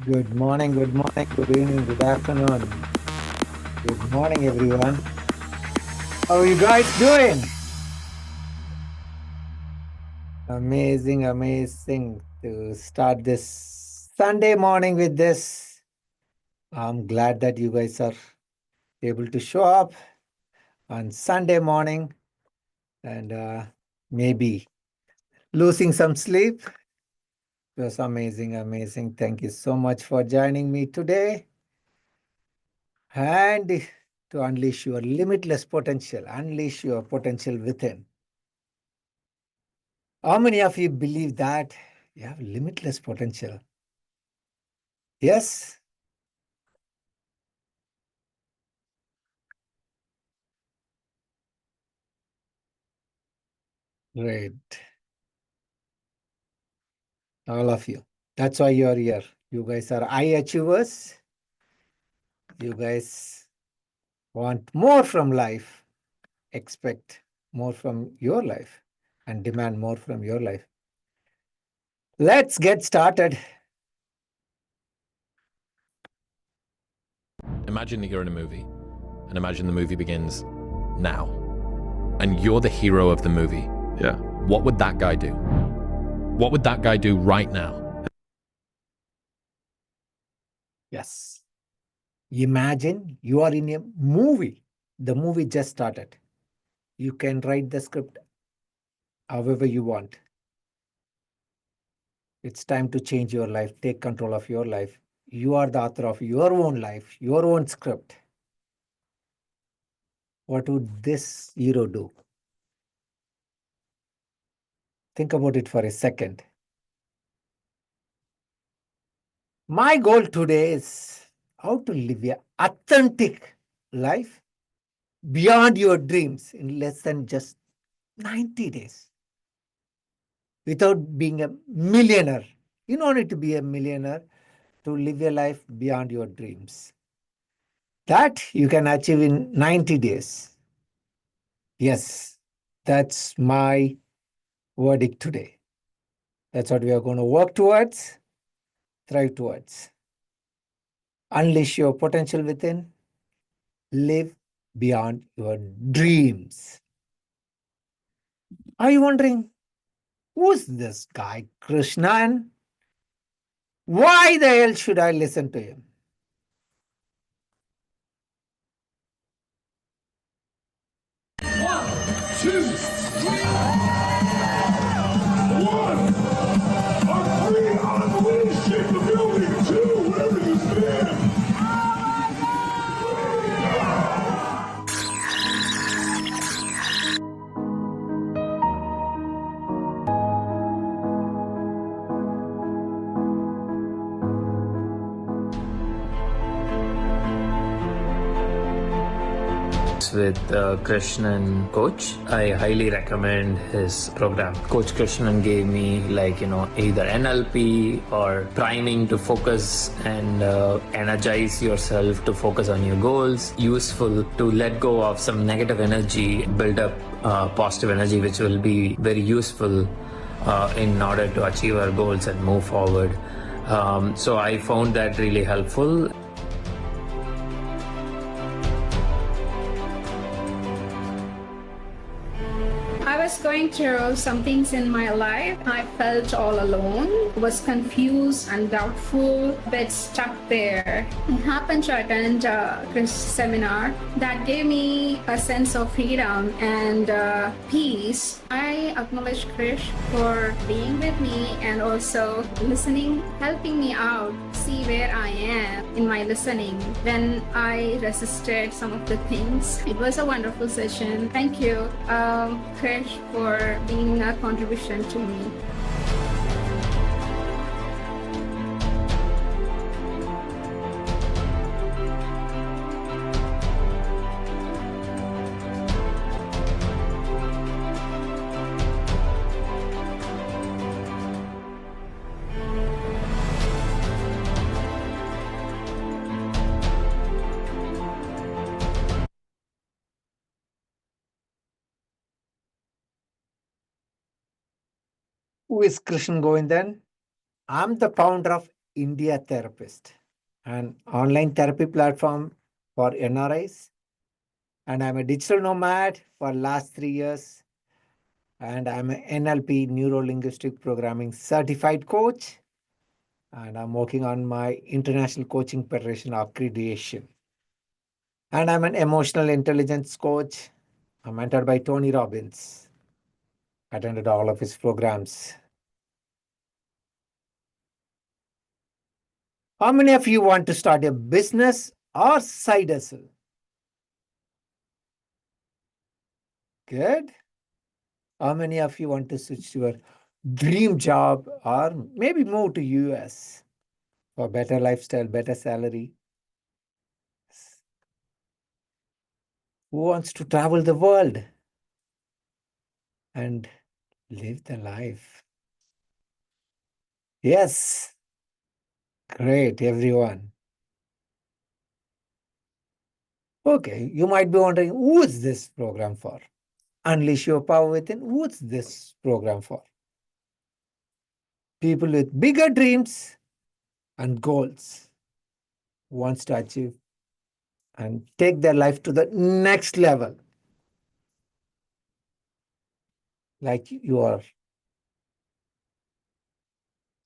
Good evening, good afternoon. Good morning, everyone. How are you guys doing? Amazing to start this Sunday morning with this. I'm glad that you guys are able to show up on Sunday morning and maybe losing some sleep. It was amazing. Thank you so much for joining me today. And to unleash your limitless potential, unleash your potential within. How many of you believe that you have limitless potential? Yes? Great. All of you. That's why you're here. You guys are high achievers. You guys want more from life, expect more from your life, and demand more from your life. Let's get started. Imagine that you're in a movie, and imagine the movie begins now, and you're the hero of the movie. Yeah. What would that guy do? What would that guy do right now? Yes. Imagine you are in a movie. The movie just started. You can write the script however you want. It's time to change your life, take control of your life. You are the author of your own life, your own script. What would this hero do? Think about it for a second. My goal today is how to live an authentic life beyond your dreams in less than just 90 days without being a millionaire. You don't need to be a millionaire to live a life beyond your dreams. That you can achieve in 90 days. Yes, that's my verdict today. That's what we are going to work towards, thrive towards. Unleash your potential within, live beyond your dreams. Are you wondering, who's this guy, Krishnan? Why the hell should I listen to him? One, two, three. One. Are three on the wind, shake the building. Two, wherever you stand. With Krishnan coach. I highly recommend his program. Coach Krishnan gave me either NLP or priming to focus and energize yourself to focus on your goals. Useful to let go of some negative energy, build up positive energy, which will be very useful in order to achieve our goals and move forward. So I found that really helpful. I was going through some things in my life. I felt all alone, was confused and doubtful, a bit stuck there. I happened to attend Chris seminar that gave me a sense of freedom and peace. I acknowledge Krish for being with me and also listening, helping me out, see where I am in my listening. When I resisted some of the things, it was a wonderful session. Thank you, Krish, for being a contribution to me. Who is Krishnan Govindan? I'm the founder of India Therapist, an online therapy platform for NRIs. And I'm a digital nomad for last 3 years. And I'm an NLP, Neuro Linguistic Programming certified coach. And I'm working on my International Coaching Federation accreditation. And I'm an emotional intelligence coach. I'm mentored by Tony Robbins. Attended all of his programs. How many of you want to start a business or side hustle? Good. How many of you want to switch to your dream job or maybe move to US for better lifestyle, better salary? Who wants to travel the world and live the life? Yes. Great, everyone. Okay, you might be wondering, who is this program for? Unleash your power within. Who's this program for? People with bigger dreams and goals who wants to achieve and take their life to the next level. Like you are.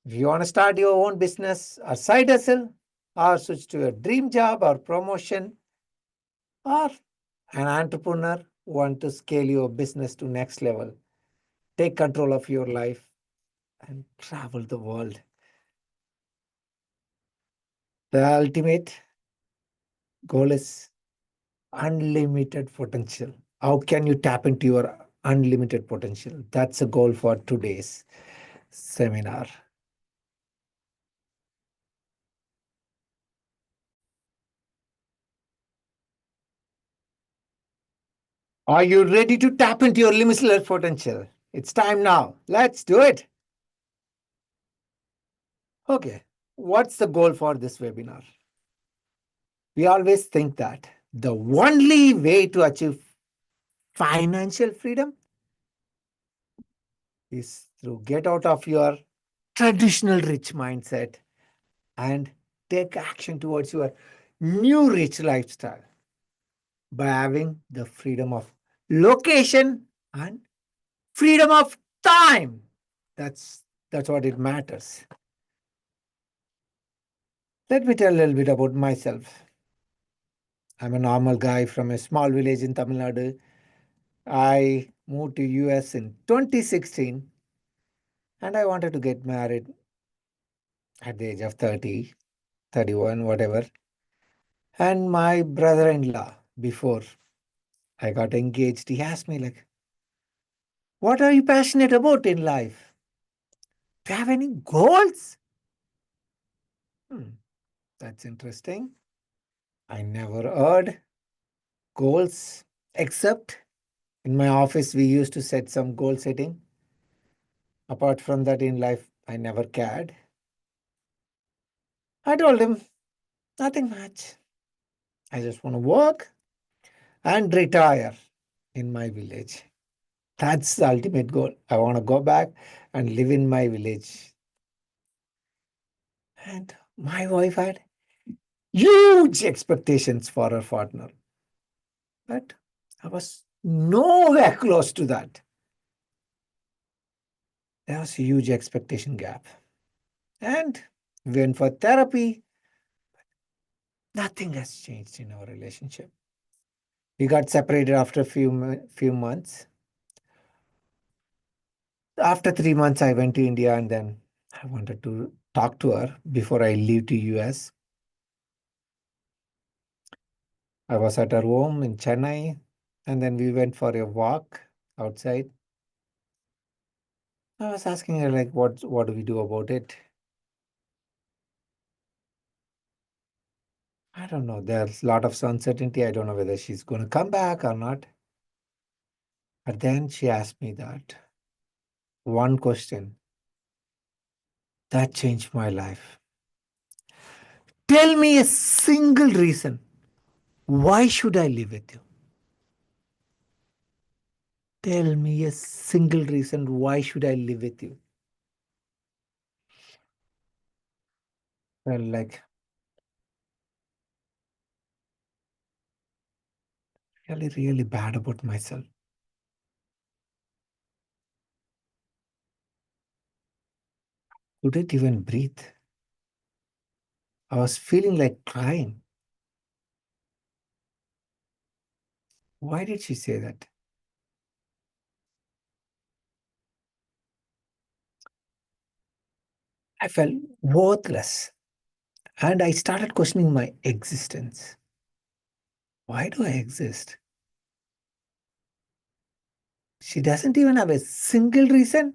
If you want to start your own business or side hustle, or switch to a dream job or promotion, or an entrepreneur who want to scale your business to next level, take control of your life and travel the world. The ultimate goal is unlimited potential. How can you tap into your unlimited potential? That's a goal for today's seminar. Are you ready to tap into your limitless potential? It's time now. Let's do it. Okay, what's the goal for this webinar? We always think that the only way to achieve financial freedom is to get out of your traditional rich mindset and take action towards your new rich lifestyle by having the freedom of location and freedom of time. That's what it matters. Let me tell a little bit about myself. I'm a normal guy from a small village in Tamil Nadu. I moved to US in 2016 and I wanted to get married at the age of 30, 31, whatever. And my brother-in-law, before I got engaged, he asked me like, what are you passionate about in life? Do you have any goals? That's interesting. I never heard goals, except in my office, we used to set some goal setting. Apart from that, in life, I never cared. I told him, nothing much. I just want to work and retire in my village. That's the ultimate goal. I want to go back and live in my village. And my wife had huge expectations for her partner. But I was nowhere close to that. There was a huge expectation gap. And we went for therapy. Nothing has changed in our relationship. We got separated after a few months. After 3 months, I went to India and then I wanted to talk to her before I leave to US. I was at her home in Chennai and then we went for a walk outside. I was asking her like, what do we do about it? I don't know. There's a lot of uncertainty. I don't know whether she's going to come back or not. But then she asked me that one question that changed my life. Tell me a single reason. Why should I live with you? Tell me a single reason. Why should I live with you? felt like really, really bad about myself. Couldn't even breathe. I was feeling like crying. Why did she say that? I felt worthless and I started questioning my existence. Why do I exist? She doesn't even have a single reason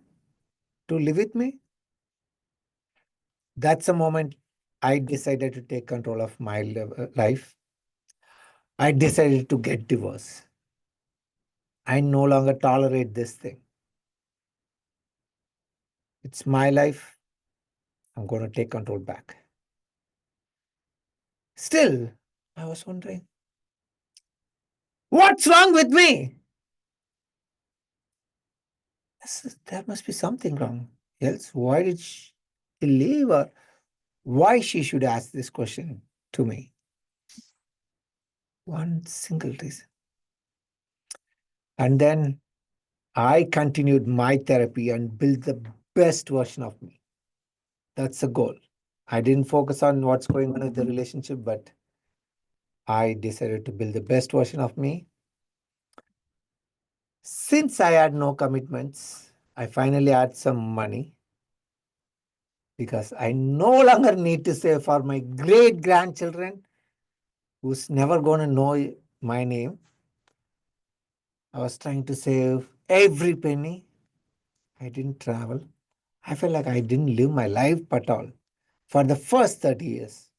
to live with me. That's the moment I decided to take control of my life. I decided to get divorced. I no longer tolerate this thing. It's my life. I'm going to take control back. Still, I was wondering, what's wrong with me? There must be something wrong. Else, why did she leave, or why she should ask this question to me? One single reason. And then I continued my therapy and built the best version of me. That's the goal. I didn't focus on what's going on with the relationship, but I decided to build the best version of me. Since I had no commitments, I finally had some money because I no longer need to save for my great grandchildren who's never going to know my name. I was trying to save every penny. I didn't travel. I felt like I didn't live my life at all for the first 30 years.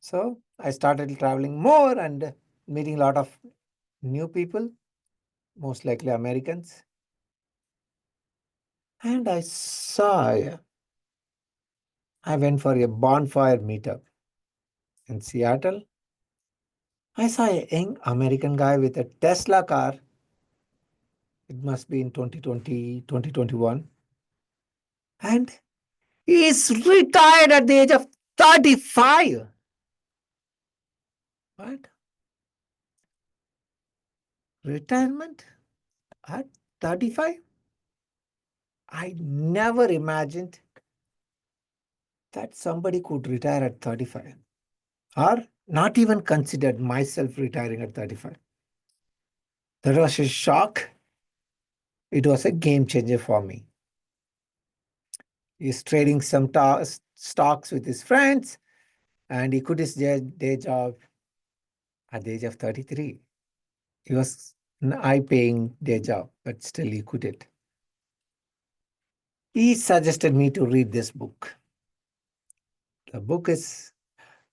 So I started traveling more and meeting a lot of new people, most likely Americans. And I went for a bonfire meetup in Seattle. I saw a young American guy with a Tesla car. It must be in 2020, 2021. And he's retired at the age of 35. What? Retirement at 35? I never imagined that somebody could retire at 35, or not even considered myself retiring at 35. That was a shock. It was a game changer for me. He's trading some stocks with his friends, and he quit his day job at the age of 33. It was an high-paying day job, but still he quit it. He suggested me to read this book. The book is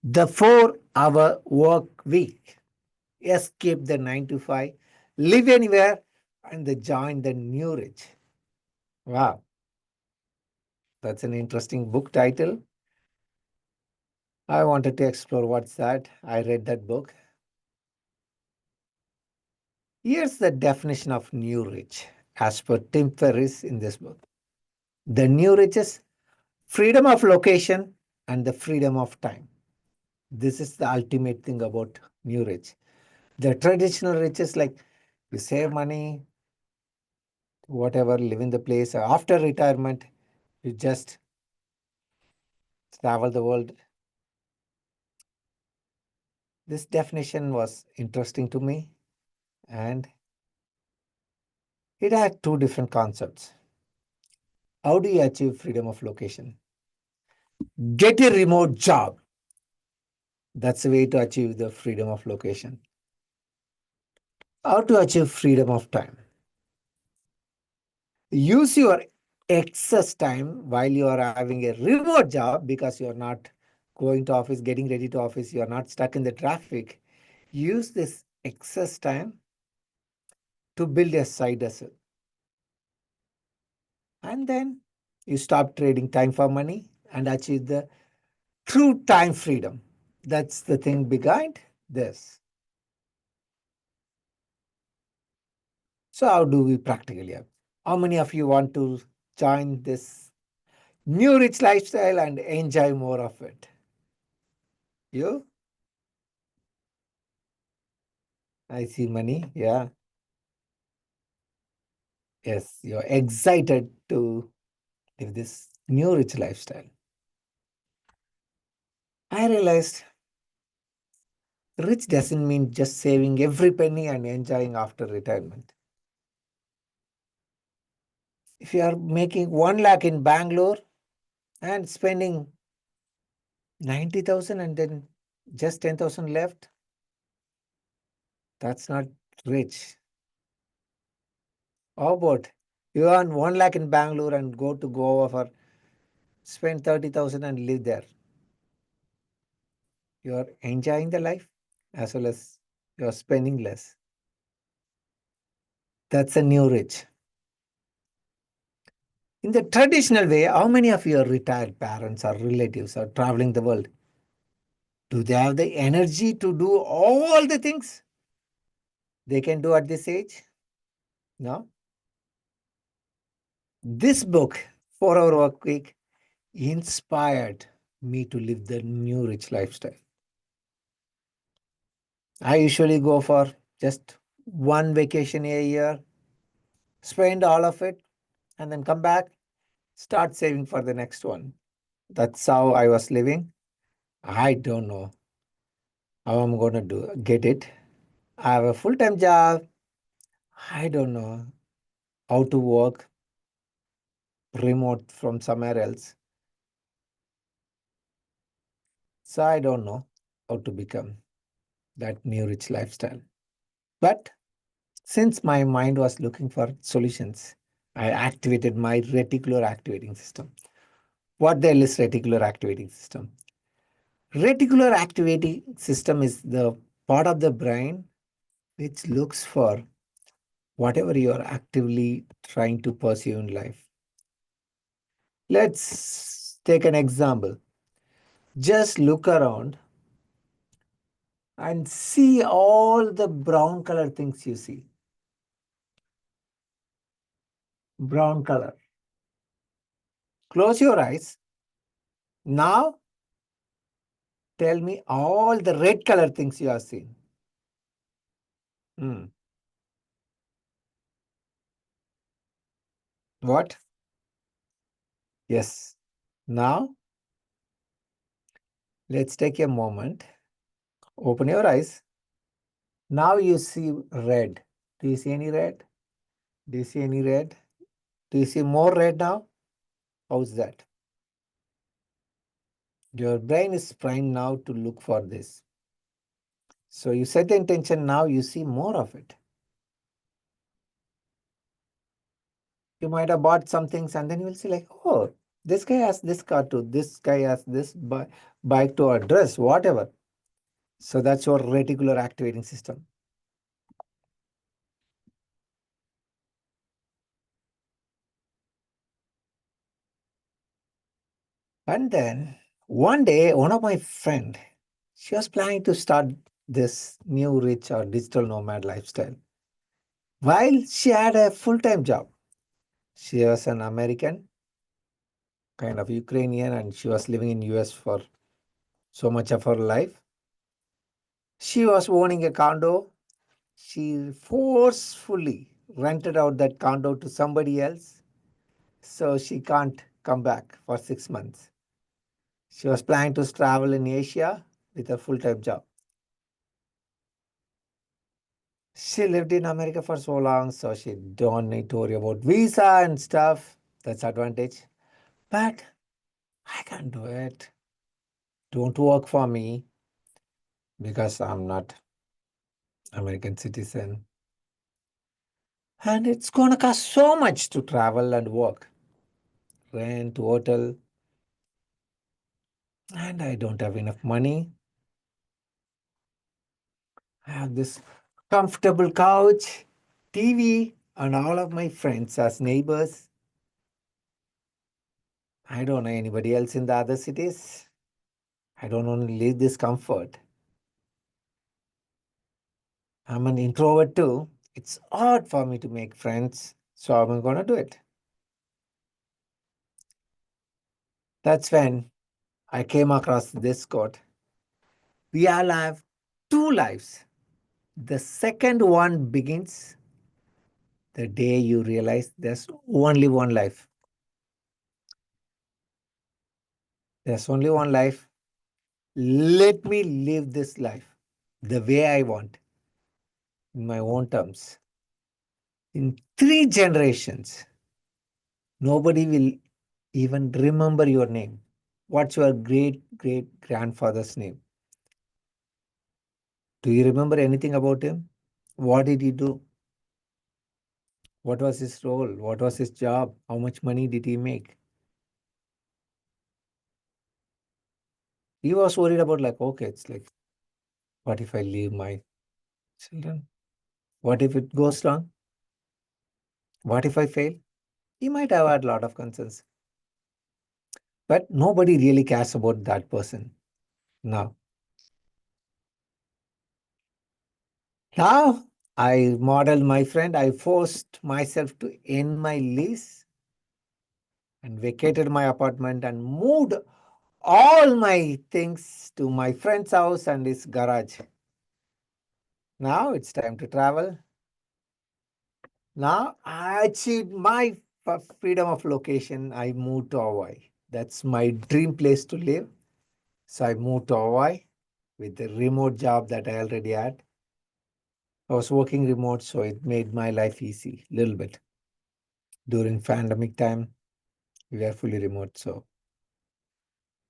The 4-Hour Work Week. Escape the 9 to 5, live anywhere, and join the new rich. Wow, that's an interesting book title. I wanted to explore what's that. I read that book. Here's the definition of new rich as per Tim Ferriss in this book. The new rich is freedom of location and the freedom of time. This is the ultimate thing about new rich. The traditional rich is like you save money, whatever, live in the place. After retirement, you just travel the world. This definition was interesting to me, and it had two different concepts. How do you achieve freedom of location? Get a remote job. That's the way to achieve the freedom of location. How to achieve freedom of time? Use your excess time while you are having a remote job because you are not going to office, getting ready to office, you are not stuck in the traffic. Use this excess time to build a side hustle. And then you stop trading time for money and achieve the true time freedom. That's the thing behind this. So how do we practically have? How many of you want to join this New rich lifestyle and enjoy more of it. You? I see money. Yeah. Yes, you're excited to live this new rich lifestyle. I realized rich doesn't mean just saving every penny and enjoying after retirement. If you are making 1 lakh in Bangalore and spending 90,000 and then just 10,000 left, that's not rich. How about you earn 1 lakh in Bangalore and go to Goa for spend 30,000 and live there? You are enjoying the life as well as you are spending less. That's a new rich. In the traditional way, how many of your retired parents or relatives are traveling the world? Do they have the energy to do all the things they can do at this age? No. This book, 4 Hour Work Week, inspired me to live the new rich lifestyle. I usually go for just one vacation a year, spend all of it, and then come back, start saving for the next one. That's how I was living. I don't know how I'm going to get it. I have a full-time job. I don't know how to work remote from somewhere else. So I don't know how to become that new rich lifestyle. But since my mind was looking for solutions, I activated my reticular activating system. What the hell is reticular activating system? Reticular activating system is the part of the brain which looks for whatever you are actively trying to pursue in life. Let's take an example. Just look around and see all the brown color things you see. Brown color. Close your eyes. Now tell me all the red color things you have seen. Hmm. What? Yes. Now let's take a moment. Open your eyes. Now you see red. Do you see any red? Do you see any red? Do you see more red now? How's that? Your brain is primed now to look for this. So you set the intention, now you see more of it. You might have bought some things and then you will see like, oh, this guy has this car too, this guy has this bike to address, whatever. So that's your reticular activating system. And then one day, one of my friend, she was planning to start this new rich or digital nomad lifestyle while she had a full-time job. She was an American, kind of Ukrainian, and she was living in US for so much of her life. She was owning a condo. She forcefully rented out that condo to somebody else, so she can't come back for 6 months. She was planning to travel in Asia with a full-time job. She lived in America for so long, so she don't need to worry about visa and stuff. That's advantage. But I can't do it. Don't work for me because I'm not American citizen. And it's gonna cost so much to travel and work. Rent, hotel, and I don't have enough money. I have this comfortable couch, TV, and all of my friends as neighbors. I don't know anybody else in the other cities. I don't want to live this comfort. I'm an introvert too. It's hard for me to make friends, so I'm going to do it. That's when I came across this quote. We all have two lives. The second one begins the day you realize there's only one life. There's only one life. Let me live this life the way I want, in my own terms. In 3 generations, nobody will even remember your name. What's your great great grandfather's name? Do you remember anything about him? What did he do? What was his role? What was his job? How much money did he make? He was worried about, like, okay, it's like, what if I leave my children? What if it goes wrong? What if I fail? He might have had a lot of concerns, but nobody really cares about that person now. Now, I modeled my friend. I forced myself to end my lease and vacated my apartment and moved all my things to my friend's house and his garage. Now it's time to travel. Now I achieved my freedom of location. I moved to Hawaii. That's my dream place to live. So I moved to Hawaii with the remote job that I already had. I was working remote, so it made my life easy a little bit. During pandemic time, we were fully remote, so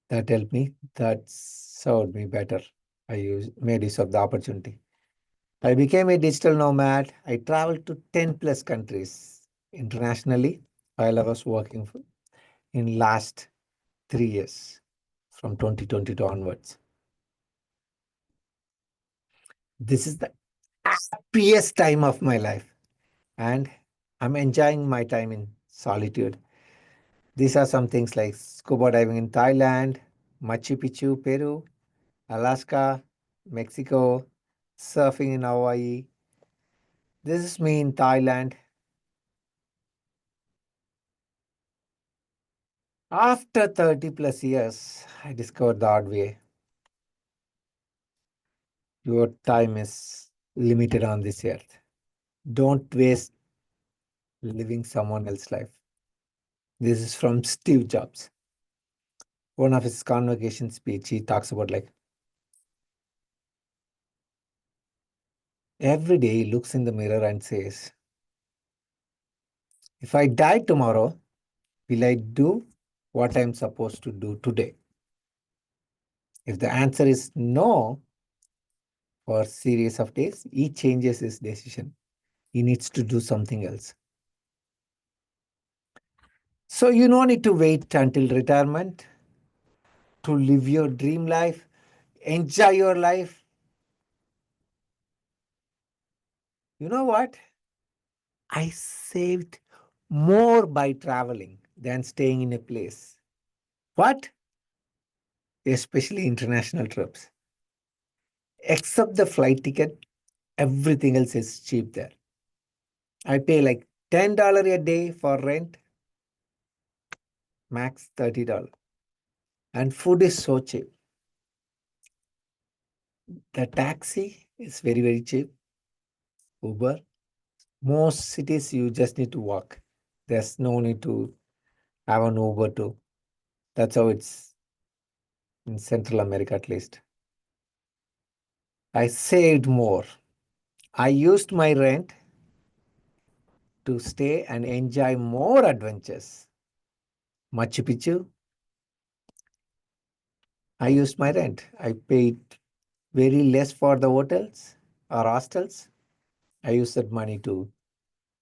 that helped me. That served me better. Made use of the opportunity. I became a digital nomad. I traveled to 10 plus countries internationally while I was working in last 3 years from 2022 onwards. This is the happiest time of my life, and I'm enjoying my time in solitude. These are some things like scuba diving in Thailand, Machu Picchu, Peru, Alaska, Mexico, surfing in Hawaii. This is me in Thailand. After 30 plus years, I discovered the hard way. Your time is limited on this earth. Don't waste living someone else's life. This is from Steve Jobs. One of his convocation speech, he talks about, like, every day he looks in the mirror and says, if I die tomorrow, will I do what I'm supposed to do today? If the answer is no, for a series of days, he changes his decision. He needs to do something else. So you don't need to wait until retirement to live your dream life, enjoy your life. You know what? I saved more by traveling than staying in a place. What? Especially international trips. Except the flight ticket, everything else is cheap there. I pay like $10 a day for rent, max $30. And food is so cheap. The taxi is very, very cheap. Uber. Most cities you just need to walk. There's no need to have an Uber too. That's how it's in Central America, at least. I saved more. I used my rent to stay and enjoy more adventures. Machu Picchu, I used my rent. I paid very less for the hotels or hostels. I used that money to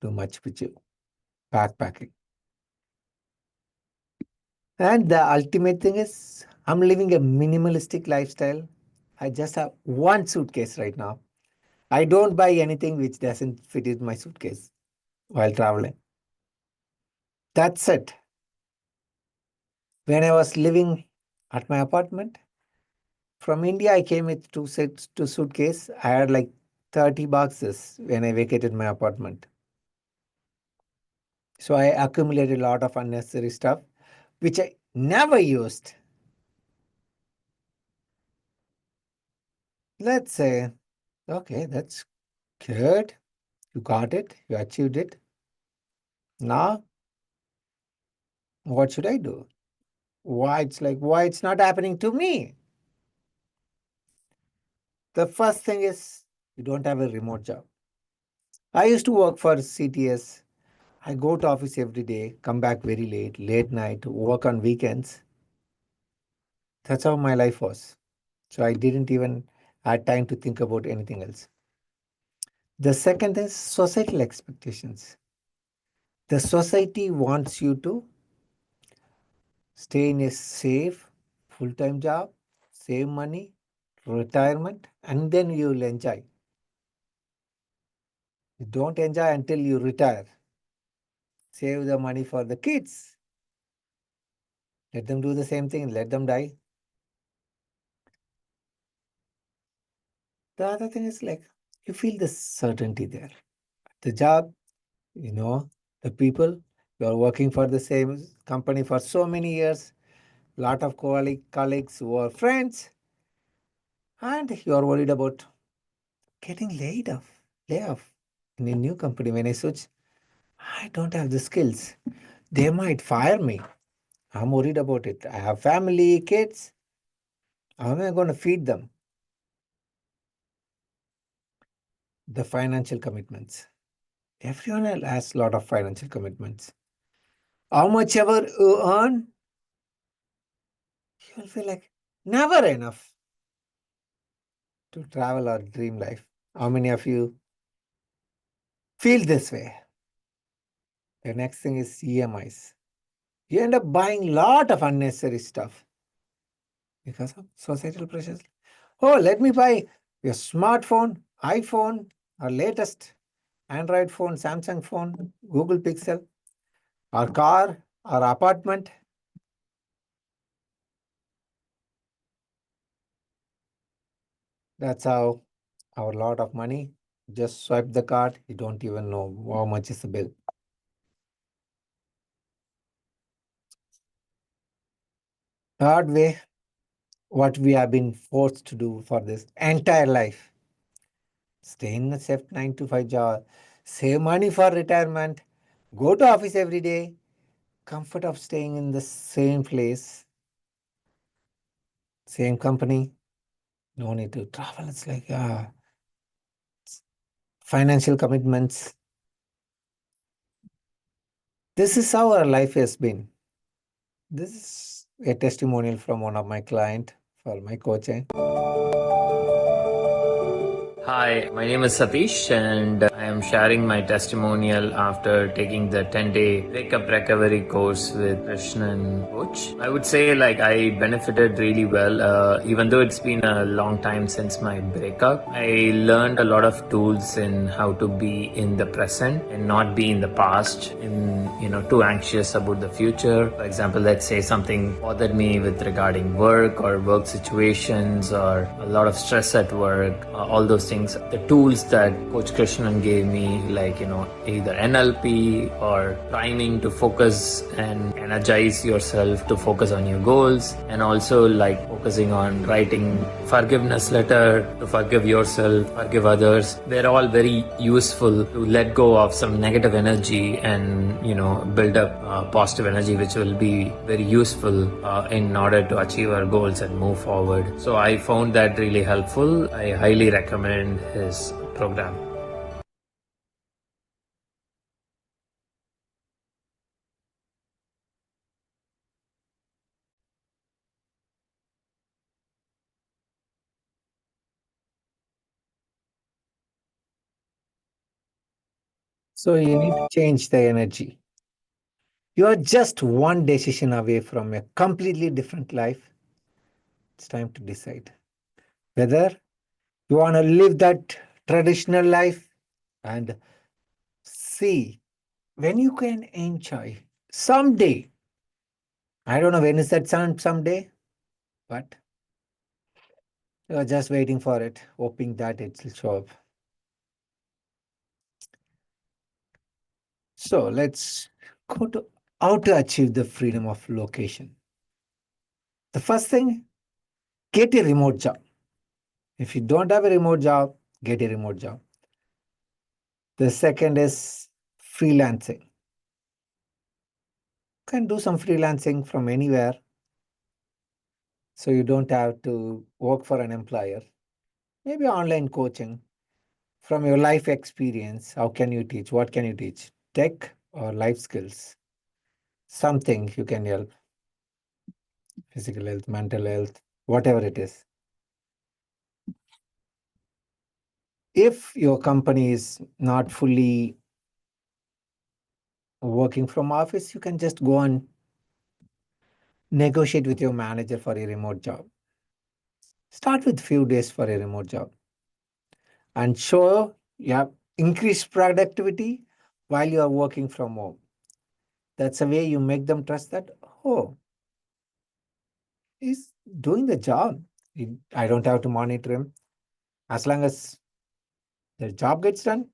do Machu Picchu, backpacking. And the ultimate thing is, I'm living a minimalistic lifestyle. I just have one suitcase right now. I don't buy anything which doesn't fit in my suitcase while traveling. That's it. When I was living at my apartment from India, I came with two suitcase. I had like 30 boxes when I vacated my apartment. So I accumulated a lot of unnecessary stuff, which I never used. Let's say, okay, that's good. You got it, you achieved it. Now, what should I do? Why it's not happening to me? The first thing is you don't have a remote job. I used to work for CTS. I go to office every day, come back very late, late night, work on weekends. That's how my life was. So I didn't even have time to think about anything else. The second is societal expectations. The society wants you to stay in a safe, full time job, save money, retirement, and then you'll enjoy. You don't enjoy until you retire. Save the money for the kids. Let them do the same thing, let them die. The other thing is like you feel the certainty there. The job, you know, the people, you are working for the same company for so many years, lot of colleagues who are friends, and you are worried about getting lay off in a new company. When I switch, I don't have the skills. They might fire me. I'm worried about it. I have family, kids. How am I going to feed them? The financial commitments. Everyone else has a lot of financial commitments. How much ever you earn, you'll feel like never enough to travel or dream life. How many of you feel this way? The next thing is EMIs. You end up buying a lot of unnecessary stuff because of societal pressures. Oh, let me buy your smartphone, iPhone, or latest Android phone, Samsung phone, Google Pixel, or car, or apartment. That's how our lot of money. Just swipe the card, you don't even know how much is the bill. Third way, what we have been forced to do for this entire life. Stay in a safe 9 to 5 job, save money for retirement, go to office every day, comfort of staying in the same place, same company, no need to travel. It's like financial commitments. This is how our life has been. This is a testimonial from one of my client for my coaching. Hi, my name is Satish, and I am sharing my testimonial after taking the 10-day breakup recovery course with Krishnan Coach. I would say I benefited really well, even though it's been a long time since my breakup. I learned a lot of tools in how to be in the present and not be in the past, and too anxious about the future. For example, let's say something bothered me with regarding work or work situations or a lot of stress at work, all those things. The tools that Coach Krishnan gave me, either NLP or priming to focus and energize yourself to focus on your goals, and also focusing on writing forgiveness letter to forgive yourself, forgive others. They're all very useful to let go of some negative energy and build up positive energy, which will be very useful in order to achieve our goals and move forward. So I found that really helpful. I highly recommend his program. So you need to change the energy. You are just one decision away from a completely different life. It's time to decide whether you want to live that traditional life and see when you can enjoy someday. I don't know when is that someday, but you're just waiting for it, hoping that it will show up. So let's go to how to achieve the freedom of location. The first thing, get a remote job. If you don't have a remote job, get a remote job. The second is freelancing. You can do some freelancing from anywhere. So you don't have to work for an employer. Maybe online coaching. From your life experience, how can you teach? What can you teach? Tech or life skills? Something you can help. Physical health, mental health, whatever it is. If your company is not fully working from office, you can just go and negotiate with your manager for a remote job. Start with few days for a remote job and show you have increased productivity while you are working from home. That's a way you make them trust that, oh, he's doing the job. I don't have to monitor him. As long as the job gets done,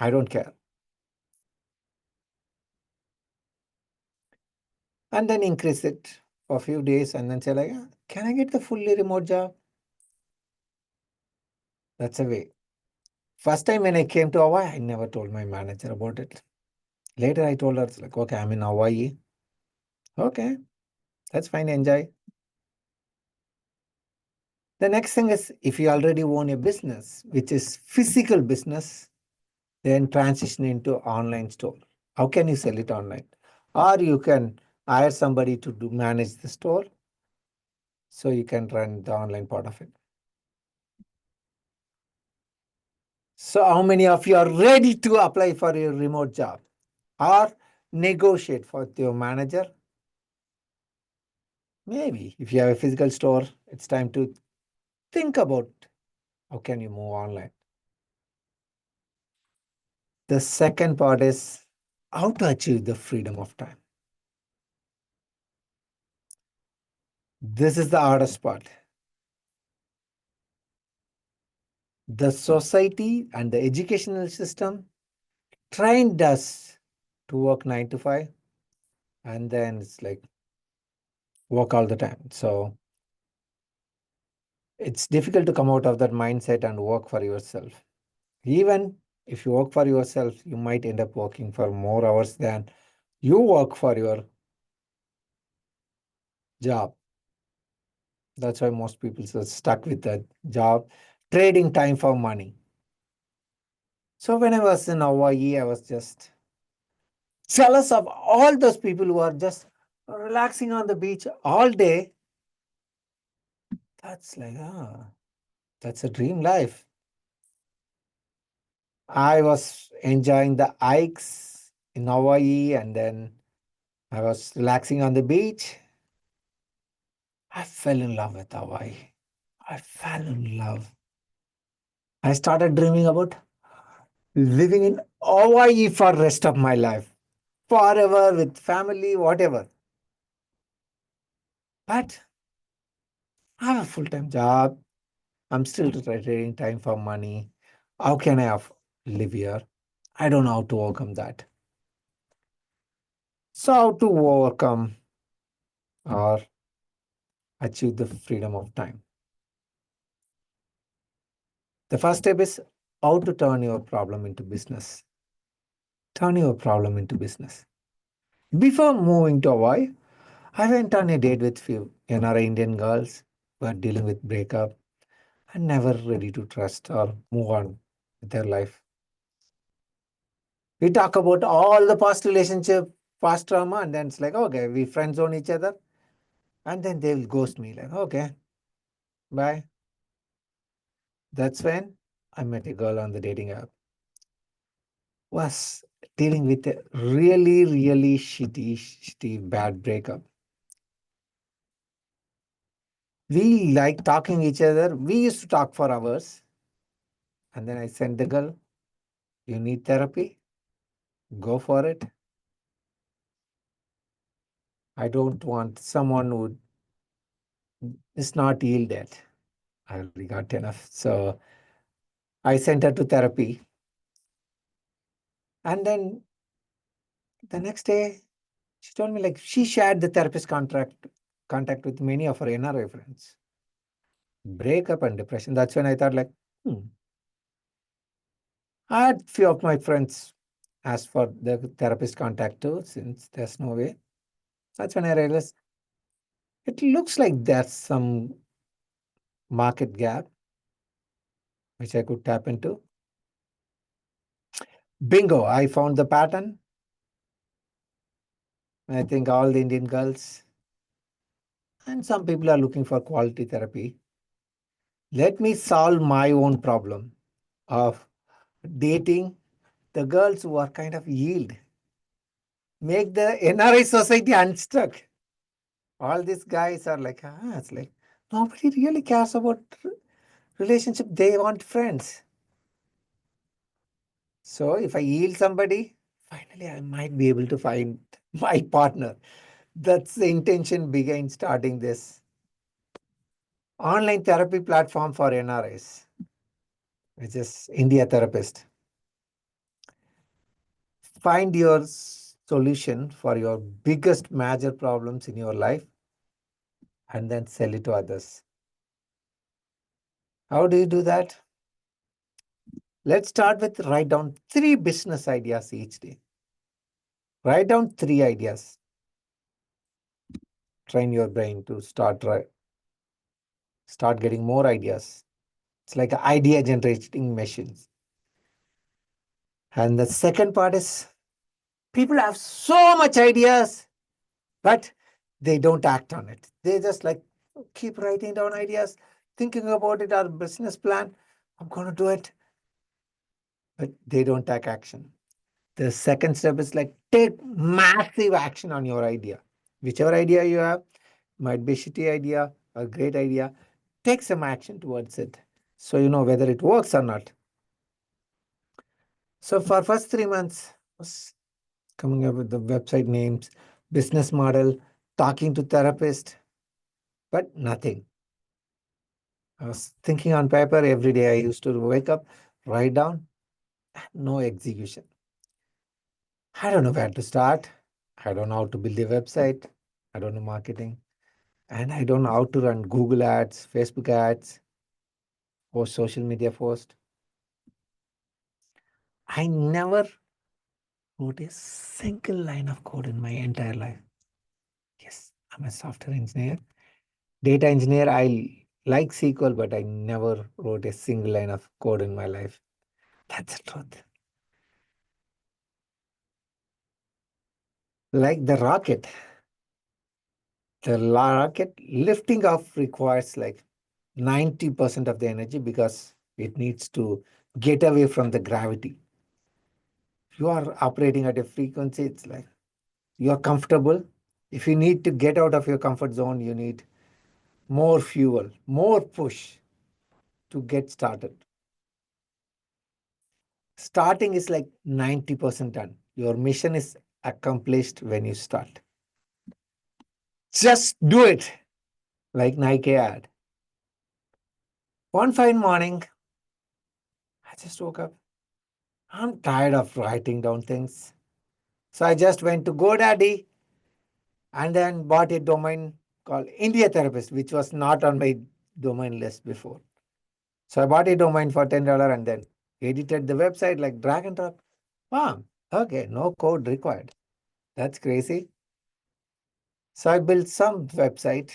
I don't care. And then increase it for a few days and then say like, "Ah, can I get the fully remote job?" That's a way. First time when I came to Hawaii, I never told my manager about it. Later I told her, it's like, okay, I'm in Hawaii. Okay, that's fine, enjoy. The next thing is if you already own a business, which is physical business, then transition into online store. How can you sell it online? Or you can hire somebody to manage the store so you can run the online part of it. So how many of you are ready to apply for your remote job or negotiate for your manager? Maybe if you have a physical store, it's time to think about how can you move online. The second part is how to achieve the freedom of time. This is the hardest part. The society and the educational system trained us to work 9 to 5, and then it's like work all the time. So it's difficult to come out of that mindset and work for yourself. Even if you work for yourself, you might end up working for more hours than you work for your job. That's why most people are stuck with that job, trading time for money. So when I was in Hawaii, I was just jealous of all those people who are just relaxing on the beach all day. That's like, that's a dream life. I was enjoying the hikes in Hawaii and then I was relaxing on the beach. I fell in love with Hawaii. I fell in love. I started dreaming about living in Hawaii for rest of my life, forever with family, whatever. But I have a full-time job. I'm still trading time for money. How can I live here? I don't know how to overcome that. So how to overcome or achieve the freedom of time? The first step is how to turn your problem into business. Turn your problem into business. Before moving to Hawaii, I went on a date with few NRI Indian girls who are dealing with breakup and never ready to trust or move on with their life. We talk about all the past relationship, past trauma, and then it's like, okay, we friend zone each other, and then they'll ghost me like, okay, bye. That's when I met a girl on the dating app. Was dealing with a really, really shitty, bad breakup. We like talking each other. We used to talk for hours. And then I sent the girl, you need therapy? Go for it. I don't want someone who is not healed yet. I already got enough. So I sent her to therapy. And then the next day, she told me like she shared the therapist contract contact with many of our NRI friends. Breakup and depression. That's when I thought like, I had few of my friends ask for the therapist contact too, since there's no way. That's when I realized it looks like there's some market gap which I could tap into. Bingo, I found the pattern. I think all the Indian girls and some people are looking for quality therapy. Let me solve my own problem of dating the girls who are kind of yield. Make the NRI society unstuck. All these guys are like, it's like nobody really cares about relationship. They want friends. So if I yield somebody, finally I might be able to find my partner. That's the intention behind starting this online therapy platform for NRIs, which is India Therapist. Find your solution for your biggest major problems in your life and then sell it to others. How do you do that? Let's start with write down 3 business ideas each day. Write down 3 ideas. Train your brain to start getting more ideas. It's like an idea generating machines. And the second part is people have so much ideas, but they don't act on it. They just like keep writing down ideas, thinking about it, our business plan. I'm going to do it. But they don't take action. The second step is like take massive action on your idea. Whichever idea you have, might be a shitty idea or great idea, take some action towards it. So you know whether it works or not. So for first 3 months, I was coming up with the website names, business model, talking to therapist, but nothing. I was thinking on paper every day. I used to wake up, write down, no execution. I don't know where to start. I don't know how to build a website. I don't know marketing. And I don't know how to run Google ads, Facebook ads, or social media post. I never wrote a single line of code in my entire life. Yes, I'm a software engineer. Data engineer, I like SQL, but I never wrote a single line of code in my life. That's the truth. Like the rocket lifting off requires like 90% of the energy because it needs to get away from the gravity. If you are operating at a frequency, it's like you are comfortable. If you need to get out of your comfort zone, you need more fuel, more push to get started. Starting is like 90% done. Your mission is accomplished when you start. Just do it, like Nike ad. One fine morning, I just woke up. I'm tired of writing down things. So I just went to GoDaddy and then bought a domain called India Therapist, which was not on my domain list before. So I bought a domain for $10 and then edited the website like drag and drop. Wow, okay, no code required. That's crazy. So I built some website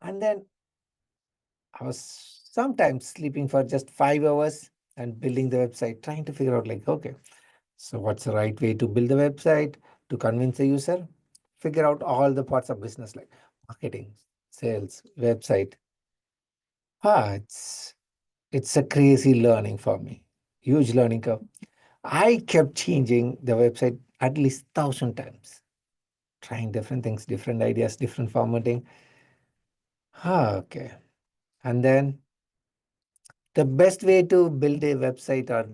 and then I was sometimes sleeping for just 5 hours and building the website, trying to figure out like, okay, so what's the right way to build the website to convince the user? Figure out all the parts of business like marketing, sales, website. It's a crazy learning for me. Huge learning curve. I kept changing the website at least 1,000 times, trying different things, different ideas, different formatting. Okay. And then the best way to build a website or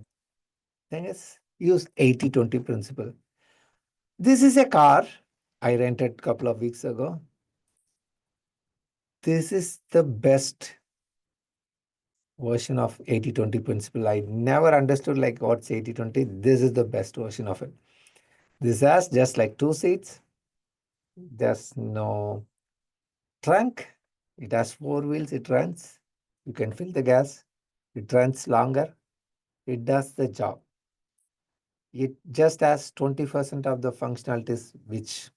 thing is use 80-20 principle. This is a car I rented a couple of weeks ago. This is the best version of 80-20 principle. I never understood like what's 80-20. This is the best version of it. This has just like 2 seats. There's no trunk. It has four wheels. It runs. You can fill the gas. It runs longer. It does the job. It just has 20% of the functionalities which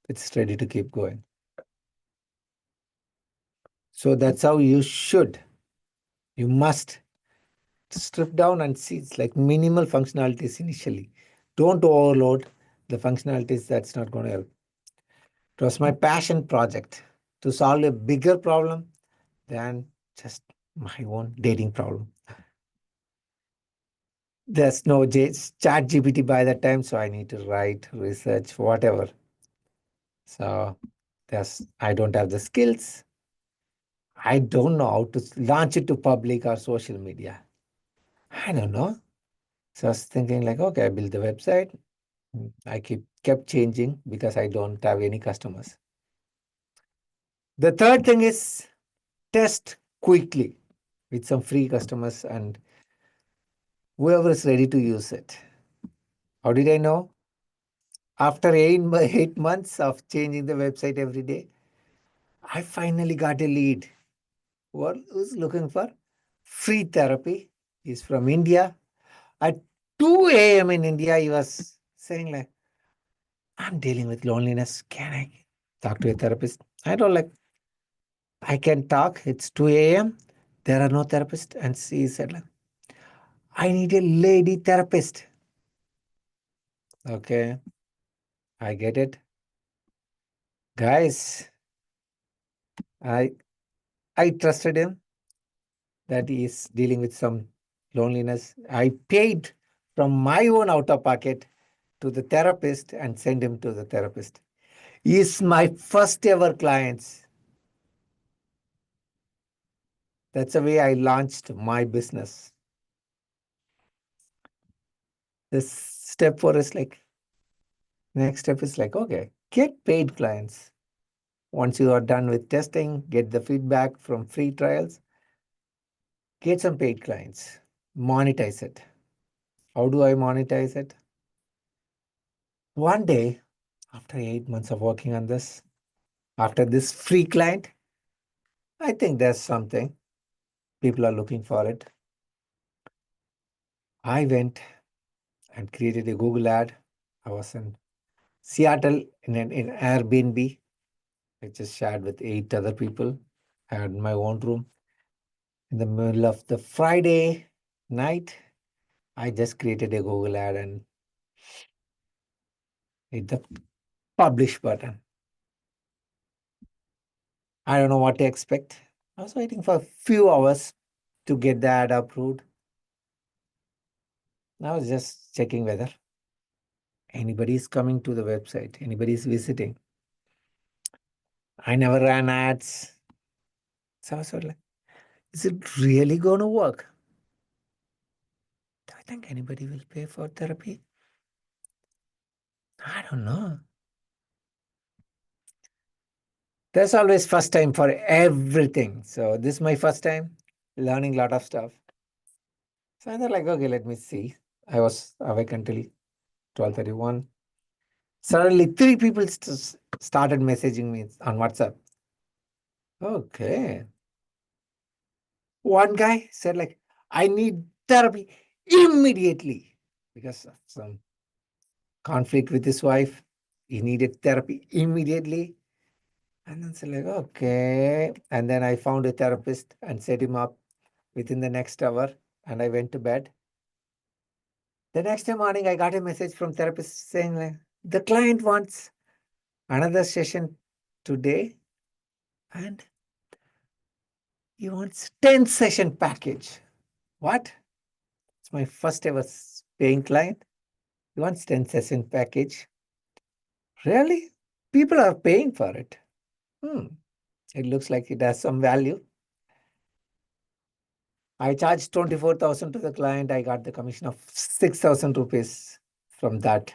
it's ready to keep going. So that's how you should. You must strip down and see it's like minimal functionalities initially. Don't overload the functionalities, that's not going to help. It was my passion project to solve a bigger problem than just my own dating problem. There's no chat GPT by that time, so I need to write, research, whatever. So I don't have the skills. I don't know how to launch it to public or social media. I don't know. So I was thinking like, okay, I built the website. I kept changing because I don't have any customers. The third thing is test quickly with some free customers and whoever is ready to use it. How did I know? After 8 months of changing the website every day, I finally got a lead who's looking for free therapy. He's from India. At 2 a.m. in India, he was saying like, I'm dealing with loneliness. Can I talk to a therapist? I don't like, I can talk. It's 2 a.m. There are no therapists. And she said, like, I need a lady therapist. Okay, I get it. Guys, I I trusted him that he is dealing with some loneliness. I paid from my own out of pocket to the therapist and sent him to the therapist. He is my first ever client. That's the way I launched my business. This step four is like, next step is like, okay, get paid clients. Once you are done with testing, get the feedback from free trials, get some paid clients, monetize it. How do I monetize it? One day, after 8 months of working on this, after this free client, I think there's something. People are looking for it. I went and created a Google ad. I was in Seattle in an Airbnb. I just shared with 8 other people. I had my own room. In the middle of the Friday night, I just created a Google ad and hit the publish button. I don't know what to expect. I was waiting for a few hours to get the ad approved. I was just checking whether anybody is coming to the website, anybody is visiting. I never ran ads. So I was sort of like, is it really going to work? Do I think anybody will pay for therapy? I don't know. There's always first time for everything. So this is my first time learning a lot of stuff. So I thought like, okay, let me see. I was awake until 12:31. Suddenly 3 people started messaging me on WhatsApp. Okay. One guy said like, I need therapy immediately because of some conflict with his wife. He needed therapy immediately. And then said like, okay. And then I found a therapist and set him up within the next hour. And I went to bed. The next day morning, I got a message from therapist saying like, the client wants another session today and he wants 10 session package. What? It's my first ever paying client. He wants 10 session package. Really? People are paying for it. It looks like it has some value. I charged 24,000 to the client. I got the commission of 6,000 rupees from that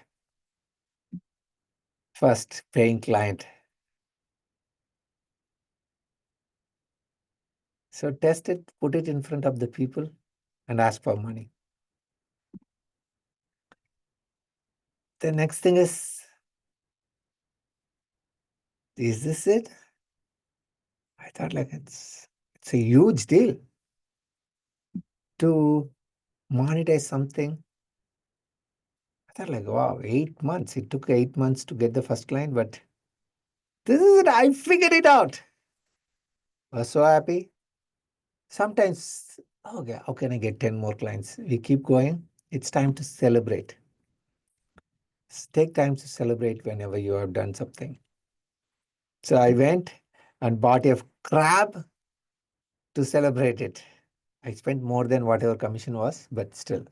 first paying client. So test it, put it in front of the people and ask for money. The next thing is Is this it? I thought like it's a huge deal to monetize something. I thought like, wow, 8 months. It took 8 months to get the first client, but this is it. I figured it out. I was so happy. Sometimes, okay, how can I get 10 more clients? We keep going. It's time to celebrate. Take time to celebrate whenever you have done something. So I went and bought a crab to celebrate it. I spent more than whatever commission was, but still,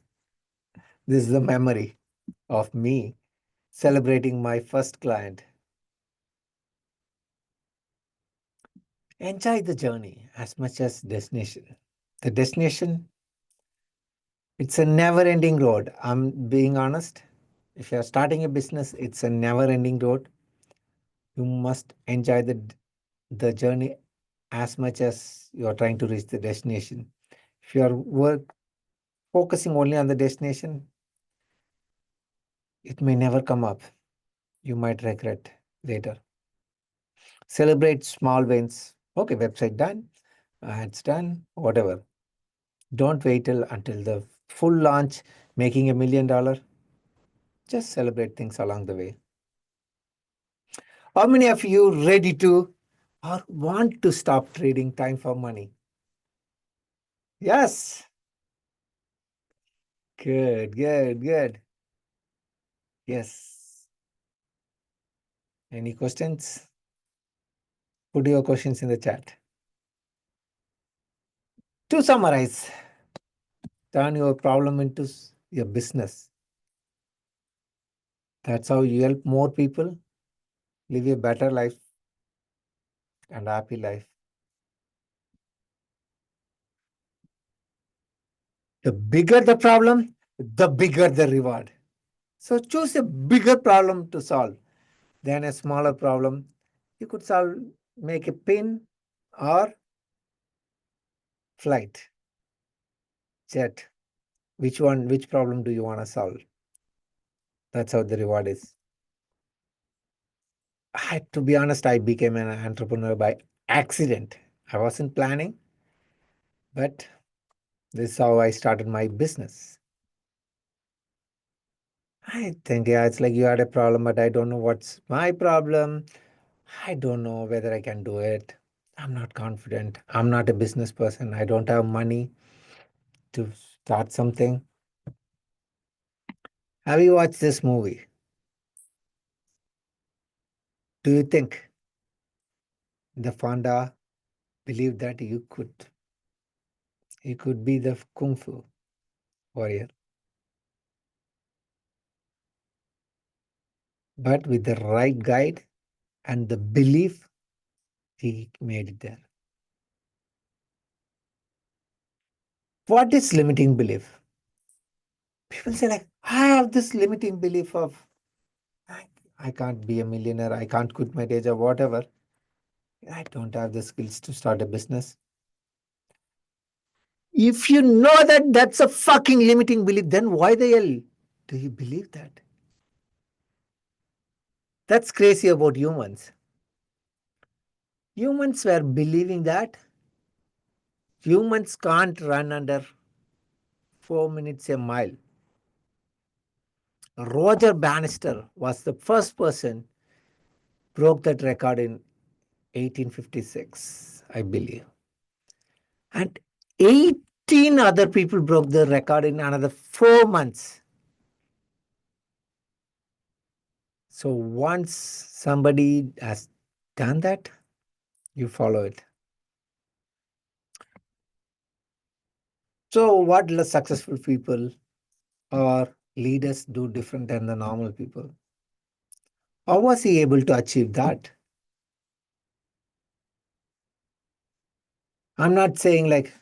this is the memory of me celebrating my first client. Enjoy the journey as much as destination. The destination, it's a never-ending road. I'm being honest. If you're starting a business, it's a never-ending road. You must enjoy the journey as much as you're trying to reach the destination. If you're focusing only on the destination, it may never come up. You might regret later. Celebrate small wins. Okay, website done, ads done, whatever. Don't wait until the full launch, making $1 million. Just celebrate things along the way. How many of you ready to or want to stop trading time for money? Yes. Good, good, good. Yes. Any questions? Put your questions in the chat. To summarize, turn your problem into your business. That's how you help more people live a better life and happy life. The bigger the problem, the bigger the reward. So choose a bigger problem to solve than a smaller problem. You could solve, make a pin or flight, jet. Which problem do you want to solve? That's how the reward is. To be honest, I became an entrepreneur by accident. I wasn't planning, but this is how I started my business. I think, yeah, it's like you had a problem, but I don't know what's my problem. I don't know whether I can do it. I'm not confident. I'm not a business person. I don't have money to start something. Have you watched this movie? Do you think the Fonda believed that you could be the kung fu warrior? But with the right guide and the belief, he made it there. What is limiting belief? People say like, I have this limiting belief of I, I can't be a millionaire, I can't quit my day job, whatever. I don't have the skills to start a business. If you know that that's a fucking limiting belief, then why the hell do you believe that? That's crazy about humans. Humans were believing that humans can't run under 4 minutes a mile. Roger Bannister was the first person broke that record in 1856, I believe. And 18 other people broke the record in another 4 months. So once somebody has done that, you follow it. So what successful people or leaders do different than the normal people? How was he able to achieve that? I'm not saying like,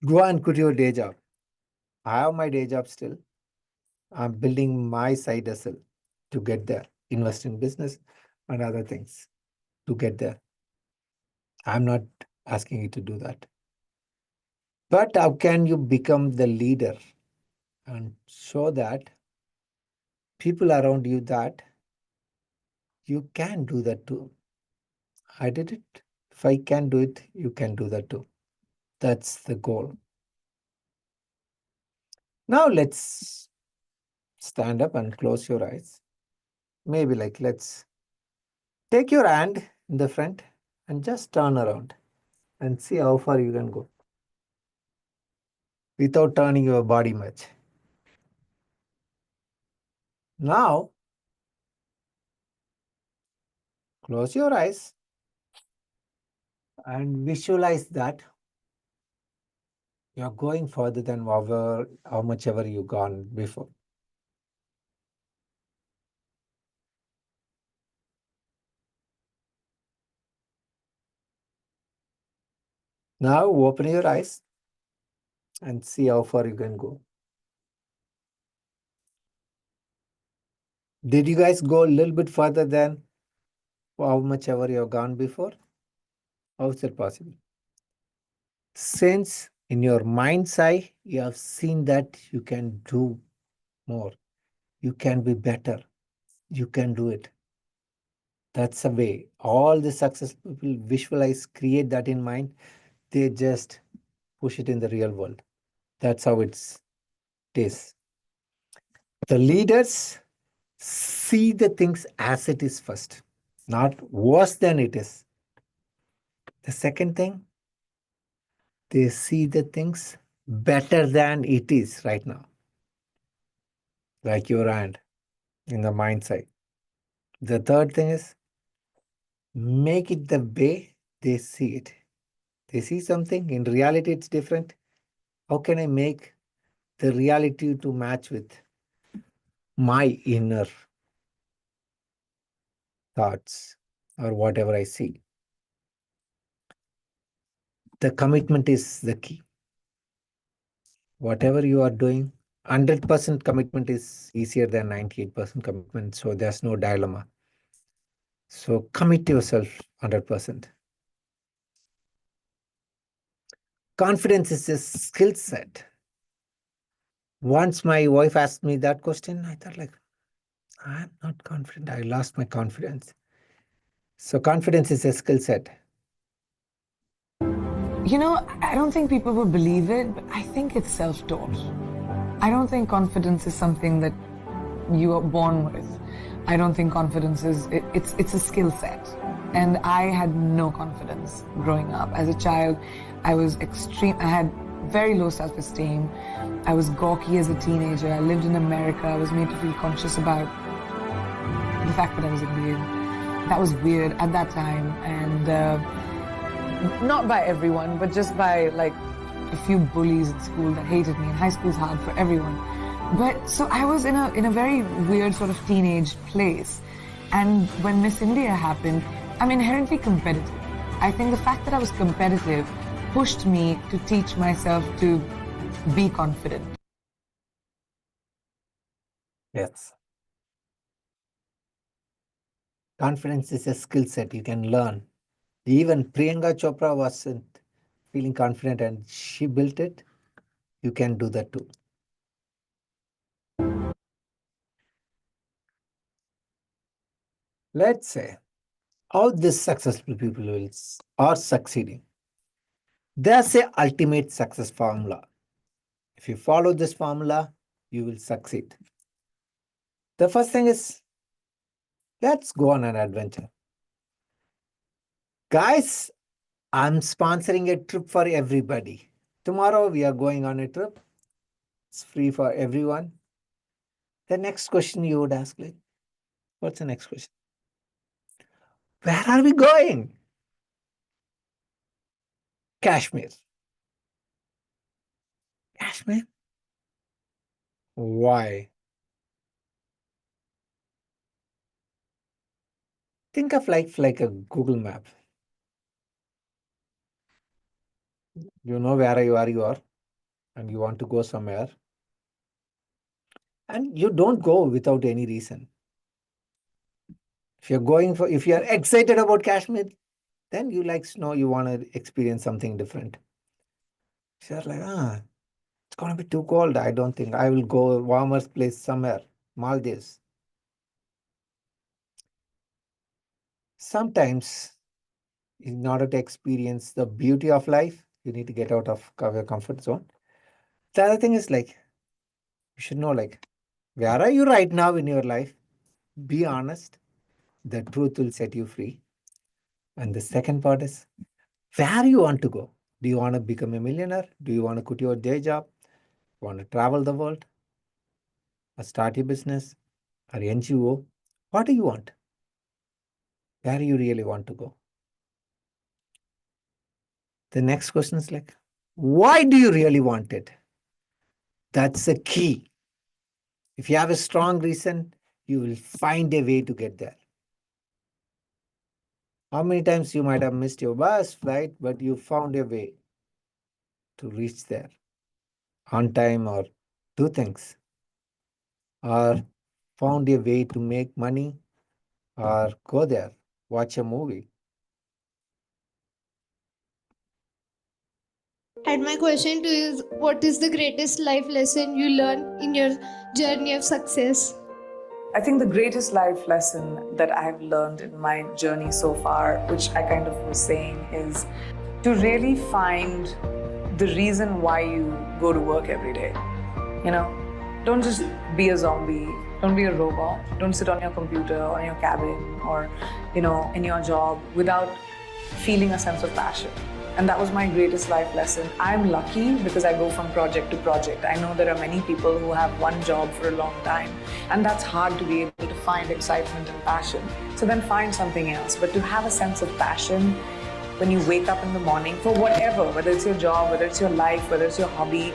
go and quit your day job. I have my day job still. I'm building my side hustle to get there, invest in business and other things to get there. I'm not asking you to do that. But how can you become the leader and show that people around you that you can do that too? I did it. If I can do it, you can do that too. That's the goal. Now let's stand up and close your eyes. Maybe like let's take your hand in the front and just turn around and see how far you can go without turning your body much. Now, close your eyes and visualize that you're going further than how much ever you've gone before. Now open your eyes and see how far you can go. Did you guys go a little bit further than how much ever you've gone before? How is it possible? Since in your mind's eye, you have seen that you can do more, you can be better, you can do it. That's a way. All the successful people visualize, create that in mind. They just push it in the real world. That's how it is. The leaders see the things as it is first, not worse than it is. The second thing, they see the things better than it is right now, like your hand in the mind side. The third thing is make it the way they see it. They see something, in reality, it's different. How can I make the reality to match with my inner thoughts or whatever I see? The commitment is the key. Whatever you are doing, 100% commitment is easier than 98% commitment. So there's no dilemma. So commit yourself 100%. Confidence is a skill set. Once my wife asked me that question, I thought like, I'm not confident. I lost my confidence. So confidence is a skill set. You know, I don't think people will believe it, but I think it's self-taught. I don't think confidence is something that you are born with. I don't think confidence is, it's a skill set. And I had no confidence growing up. As a child, I had very low self-esteem. I was gawky as a teenager. I lived in America. I was made to feel conscious about the fact that I was Indian. That was weird at that time. And not by everyone, but just by like a few bullies in school that hated me. And high school's hard for everyone. But so I was in a very weird sort of teenage place. And when Miss India happened, I'm inherently competitive. I think the fact that I was competitive pushed me to teach myself to be confident. Yes. Confidence is a skill set you can learn. Even Priyanka Chopra wasn't feeling confident and she built it. You can do that too. Let's say how these successful people are succeeding. There's a ultimate success formula. If you follow this formula, you will succeed. The first thing is, let's go on an adventure. Guys, I'm sponsoring a trip for everybody. Tomorrow we are going on a trip. It's free for everyone. The next question you would ask, like, what's the next question? Where are we going? Kashmir. Kashmir? Why? Think of like a Google map. You know where you are, and you want to go somewhere. And you don't go without any reason. If you're excited about Kashmir, then you like snow, you want to experience something different. If you're like, it's going to be too cold. I don't think I will go warmer place somewhere, Maldives. Sometimes In order to experience the beauty of life, you need to get out of your comfort zone. The other thing is like, you should know like, where are you right now in your life? Be honest. The truth will set you free. And the second part is, where you want to go. Do you want to become a millionaire? Do you want to quit your day job? Want to travel the world? Or start your business? Or NGO? What do you want? Where you really want to go? The next question is like, why do you really want it? That's the key. If you have a strong reason, you will find a way to get there. How many times you might have missed your bus flight, but you found a way to reach there on time or do things, or found a way to make money or go there, watch a movie. And my question to you is, what is the greatest life lesson you learn in your journey of success? I think the greatest life lesson that I have learned in my journey so far, which I kind of was saying, is to really find the reason why you go to work every day. You know, don't just be a zombie, don't be a robot, don't sit on your computer or in your cabin or, in your job without feeling a sense of passion. And that was my greatest life lesson. I'm lucky because I go from project to project. I know there are many people who have one job for a long time, and that's hard to be able to find excitement and passion. So then find something else. But to have a sense of passion when you wake up in the morning for whatever, whether it's your job, whether it's your life, whether it's your hobby,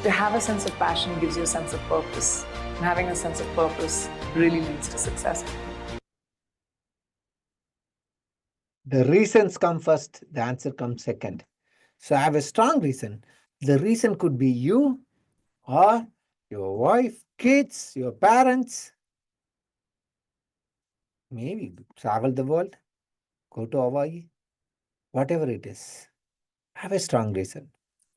to have a sense of passion gives you a sense of purpose. And having a sense of purpose really leads to success. The reasons come first, the answer comes second. So I have a strong reason. The reason could be you or your wife, kids, your parents. Maybe travel the world, go to Hawaii, whatever it is. I have a strong reason.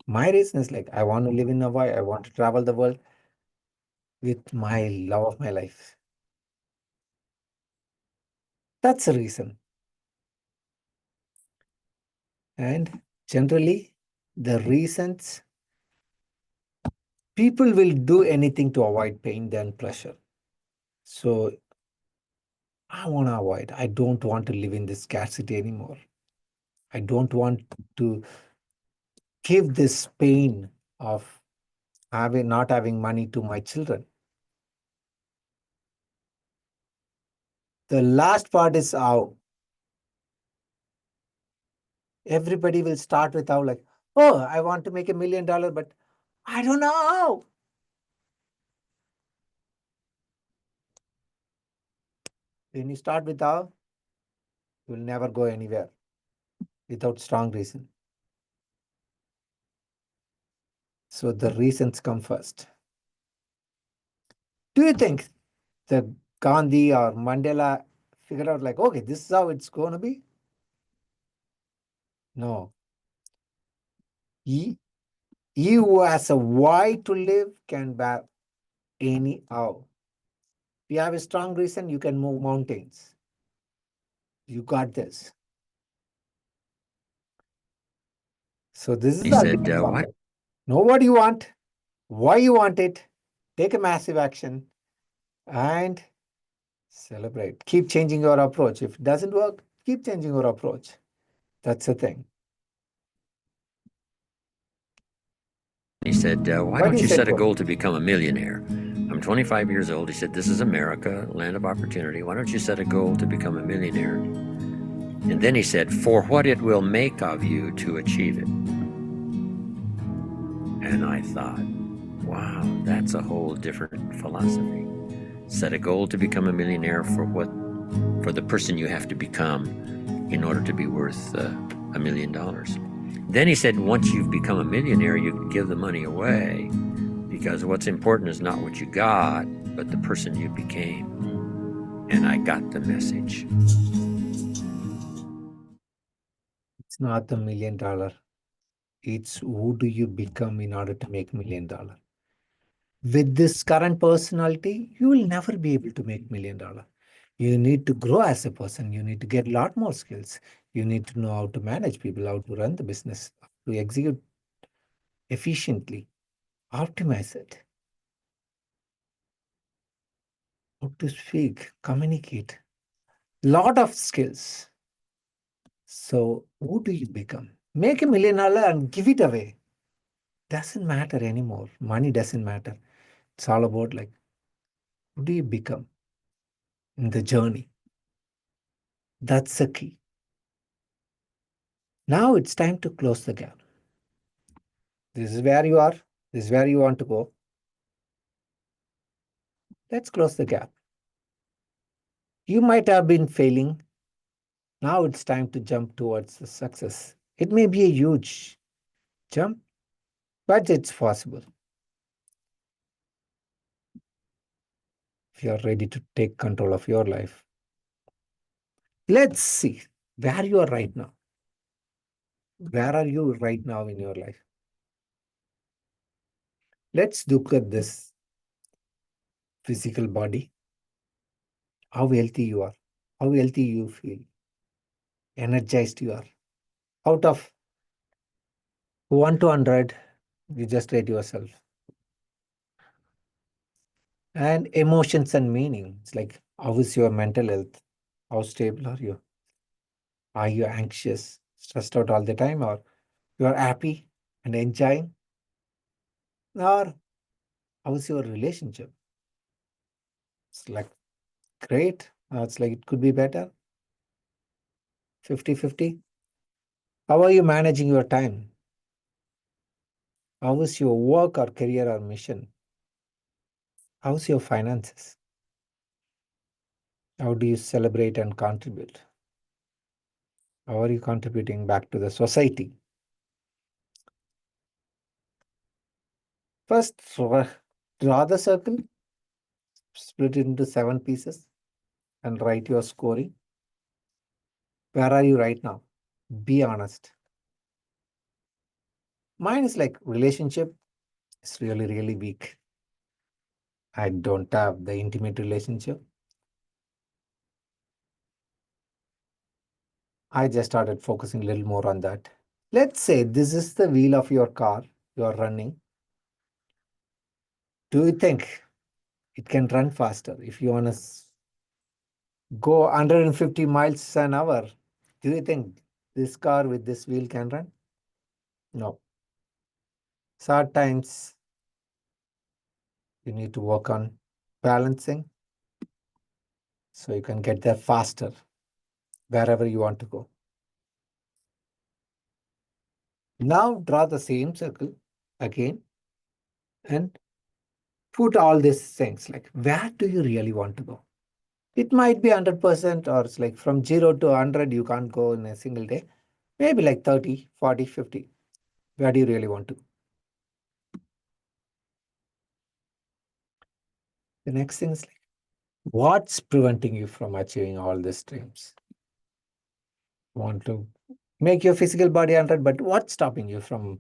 My reason is like, I want to live in Hawaii, I want to travel the world with my love of my life. That's the reason. And generally, the reasons people will do anything to avoid pain than pleasure. So I want to avoid. I don't want to live in this scarcity anymore. I don't want to give this pain of not having money to my children. The last part is how. Everybody will start with how, like, oh, I want to make $1 million, but I don't know how. When you start with how, you will never go anywhere without strong reason. So the reasons come first. Do you think the Gandhi or Mandela figured out like, okay, this is how it's going to be? No. He who has a why to live can bear any how. If you have a strong reason, you can move mountains. You got this. So this is He the said, ultimate "What?" concept. Know what you want, why you want it, take a massive action, and celebrate. Keep changing your approach. If it doesn't work, keep changing your approach. That's the thing. He said, "Why Why do don't you you say set a so? goal to become a millionaire?" I'm 25 years old. He said, "This is America, land of opportunity. Why don't you set a goal to become a millionaire?" And then he said, "For what it will make of you to achieve it." And I thought, wow, that's a whole different philosophy. Set a goal to become a millionaire for the person you have to become in order to be worth $1 million. Then he said, once you've become a millionaire, you can give the money away, because what's important is not what you got, but the person you became. And I got the message. It's not the $1 million. It's who do you become in order to make $1 million. With this current personality, you will never be able to make $1 million. You need to grow as a person. You need to get a lot more skills. You need to know how to manage people, how to run the business, how to execute efficiently, optimize it, how to speak, communicate. Lot of skills. So who do you become? Make $1 million and give it away. Doesn't matter anymore. Money doesn't matter. It's all about like, who do you become in the journey? That's the key. Now it's time to close the gap. This is where you are. This is where you want to go. Let's close the gap. You might have been failing. Now it's time to jump towards the success. It may be a huge jump, but it's possible. If you're ready to take control of your life. Let's see where you are right now. Where are you right now in your life? Let's look at this physical body, how healthy you are, how healthy you feel, energized you are. Out of 1 to 100, you just rate yourself. And emotions and meaning. It's like, how is your mental health? How stable are you? Are you anxious, stressed out all the time, or you are happy and enjoying? Or how is your relationship? It's like great. It's like it could be better. 50-50. How are you managing your time? How is your work or career or mission? How's your finances? How do you celebrate and contribute? How are you contributing back to the society? First, draw the circle, split it into 7 pieces, and write your scoring. Where are you right now? Be honest. Mine is like relationship is really, really weak. I don't have the intimate relationship. I just started focusing a little more on that. Let's say this is the wheel of your car you're running. Do you think it can run faster if you want to go 150 miles an hour? Do you think this car with this wheel can run? No. So at times you need to work on balancing so you can get there faster wherever you want to go. Now draw the same circle again and put all these things like, where do you really want to go? It might be 100% or it's like from 0 to 100, you can't go in a single day. Maybe like 30, 40, 50. Where do you really want to? The next thing is like, what's preventing you from achieving all these dreams? Want to make your physical body 100, but what's stopping you from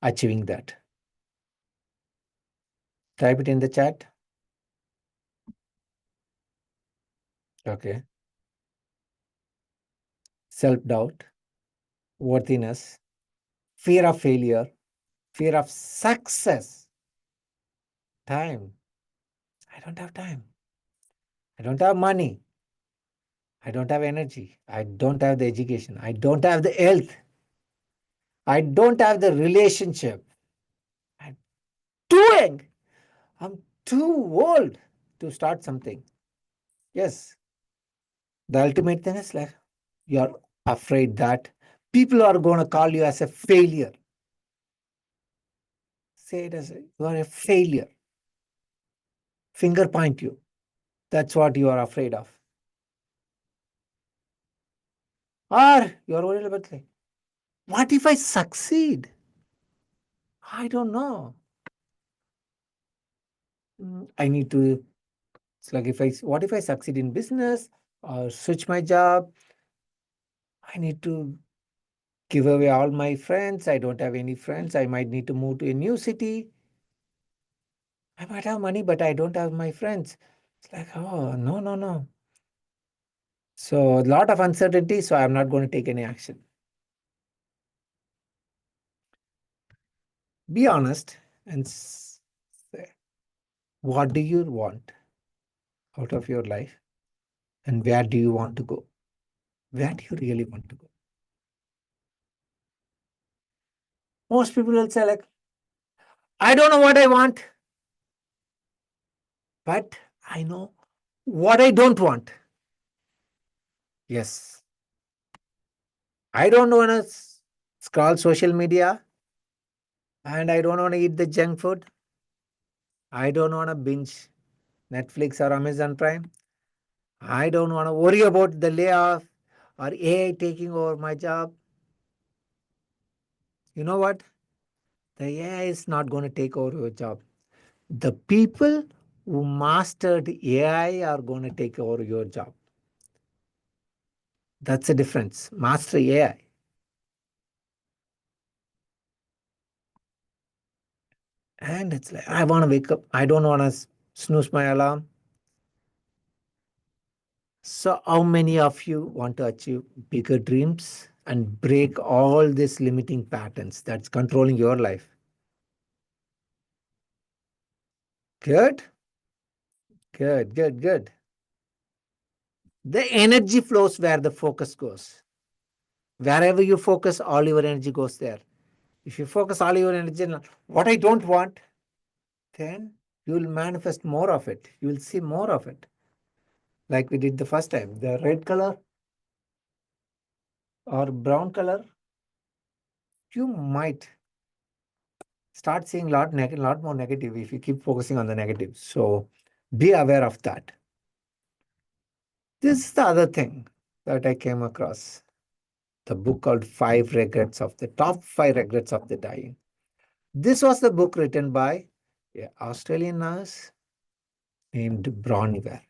achieving that? Type it in the chat. Okay. Self-doubt, worthiness, fear of failure, fear of success, time. I don't have time. I don't have money. I don't have energy. I don't have the education. I don't have the health. I don't have the relationship. I'm doing. I'm too old to start something. Yes. The ultimate thing is like you're afraid that people are going to call you as a failure. Say it as you are a failure. Finger point you. That's what you are afraid of. Or you're worried about like, what if I succeed? I don't know. I need to, it's like what if I succeed in business or switch my job? I need to give away all my friends. I don't have any friends. I might need to move to a new city. I might have money, but I don't have my friends. It's like, oh, no, no, no. So a lot of uncertainty, so I'm not going to take any action. Be honest and say, what do you want out of your life? And where do you want to go? Where do you really want to go? Most people will say, like, I don't know what I want, but I know what I don't want. Yes. I don't want to scroll social media, and I don't want to eat the junk food. I don't want to binge Netflix or Amazon Prime. I don't want to worry about the layoff or AI taking over my job. You know what? The AI is not going to take over your job. The people who mastered AI are going to take over your job. That's the difference. Master AI. And it's like, I want to wake up. I don't want to snooze my alarm. So, how many of you want to achieve bigger dreams and break all these limiting patterns that's controlling your life? Good, good, good, good. The energy flows where the focus goes. Wherever you focus, all your energy goes there. If you focus all your energy on what I don't want, then you will manifest more of it. You will see more of it. Like we did the first time. The red color or brown color, you might start seeing lot more negative if you keep focusing on the negative. So be aware of that. This is the other thing that I came across. The book called Five Regrets of the Top Five Regrets of the Dying. This was the book written by an Australian nurse named Broniver.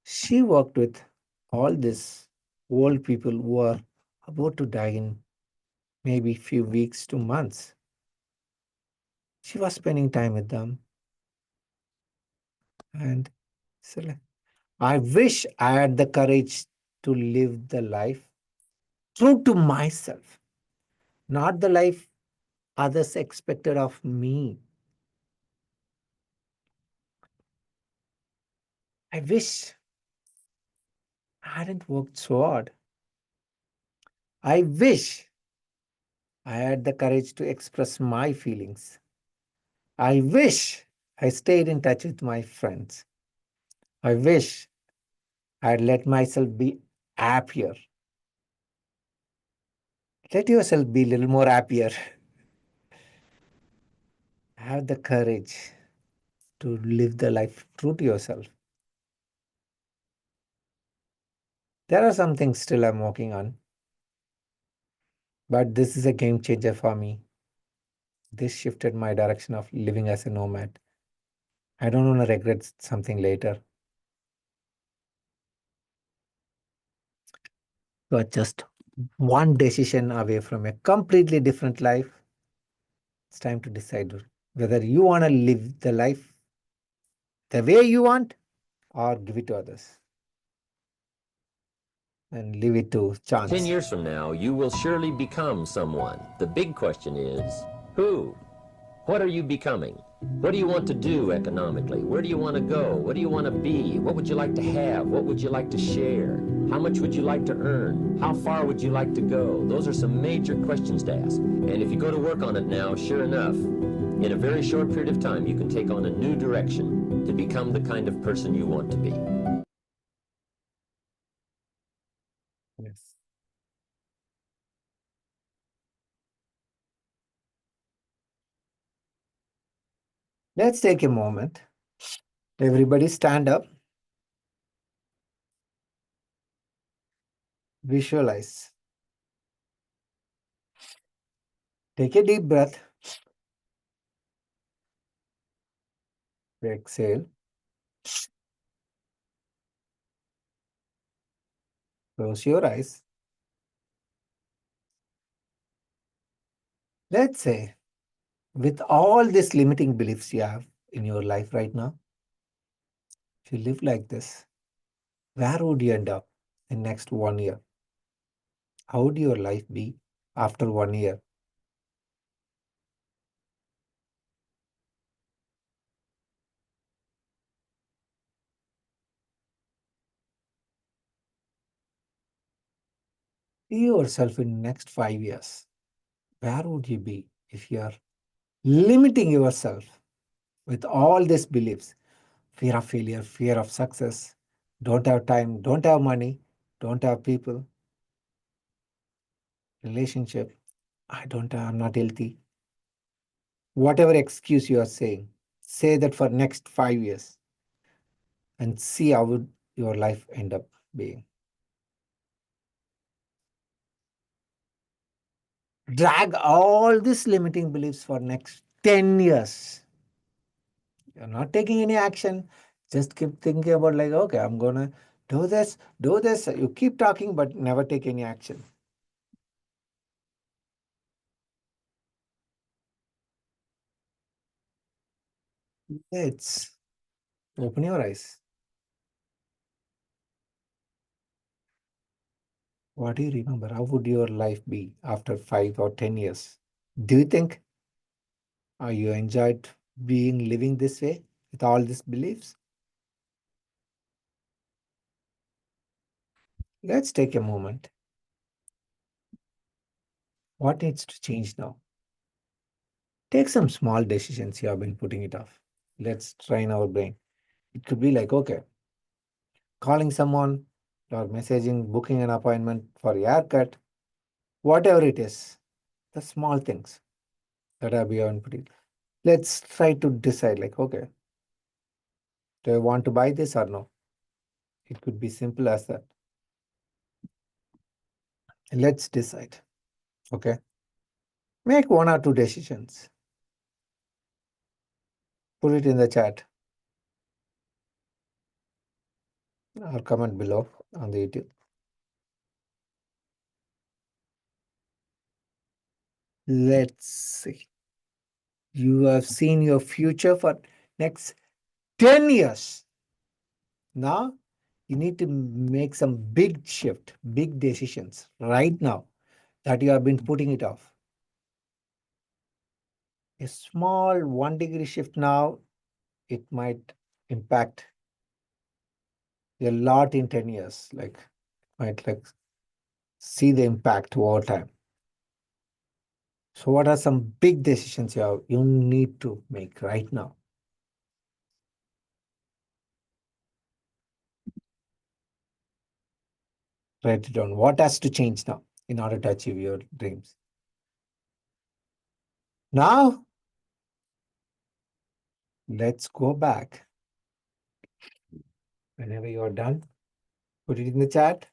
She worked with all these old people who are about to die in maybe few weeks to months. She was spending time with them. And so like, I wish I had the courage to live the life true to myself, not the life others expected of me. I wish I hadn't worked so hard. I wish I had the courage to express my feelings. I wish I stayed in touch with my friends. I wish I'd let myself be happier. Let yourself be a little more happier. Have the courage to live the life true to yourself. There are some things still I'm working on, but this is a game changer for me. This shifted my direction of living as a nomad. I don't want to regret something later. You are just one decision away from a completely different life. It's time to decide whether you want to live the life the way you want or give it to others and leave it to 10 chance. years from now, you will surely become someone. The big question is, who? What are you becoming? What do you want to do economically? Where do you want to go? What do you want to be? What would you like to have? What would you like to share? How much would you like to earn? How far would you like to go? Those are some major questions to ask. And if you go to work on it now, sure enough, in a very short period of time, you can take on a new direction to become the kind of person you want to be. Yes. Let's take a moment. Everybody stand up. Visualize. Take a deep breath. Exhale. Close your eyes. Let's say, with all these limiting beliefs you have in your life right now, if you live like this, where would you end up? in next 1 year? How would your life be after 1 year? See yourself in next 5 years. Where would you be if you are limiting yourself with all these beliefs? Fear of failure, fear of success, don't have time, don't have money, don't have people, relationship, I'm not healthy. Whatever excuse you are saying, say that for next 5 years and see how would your life end up being. Drag all these limiting beliefs for next 10 years. You're not taking any action. Just keep thinking about like, okay, I'm gonna do this, do this. You keep talking, but never take any action. Let's open your eyes. What do you remember? How would your life be after 5 or 10 years? Do you think you enjoyed being living this way with all these beliefs? Let's take a moment. What needs to change now? Take some small decisions you have been putting it off. Let's train our brain. It could be like, okay, calling someone or messaging, booking an appointment for a haircut, whatever it is, the small things that are beyond putting. Let's try to decide like, okay, do I want to buy this or no? It could be simple as that. Let's decide. Okay. Make 1 or 2 decisions. Put it in the chat or comment below on the YouTube. Let's see. You have seen your future for next 10 years. Now you need to make some big shift, big decisions right now that you have been putting it off. A small 1 degree shift now, it might impact a lot in 10 years. Like might like see the impact over time. So what are some big decisions you need to make right now? Write it down. What has to change now in order to achieve your dreams? Now, let's go back. Whenever you're done, put it in the chat.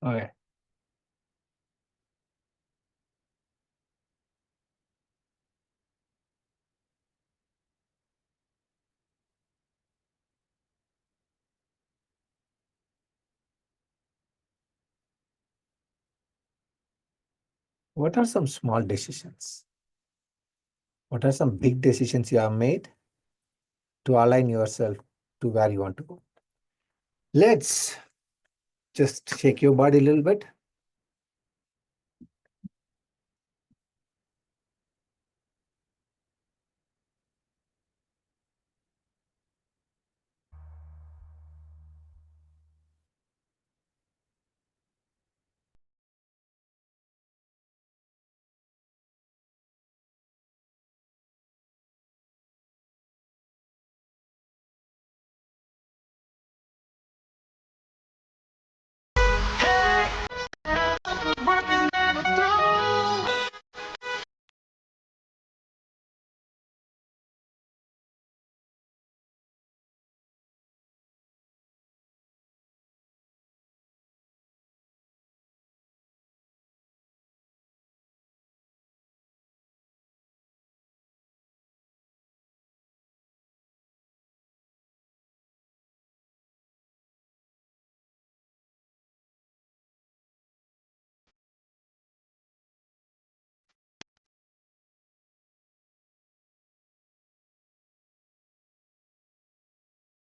Okay. What are some small decisions? What are some big decisions you have made to align yourself to where you want to go? Let's just shake your body a little bit.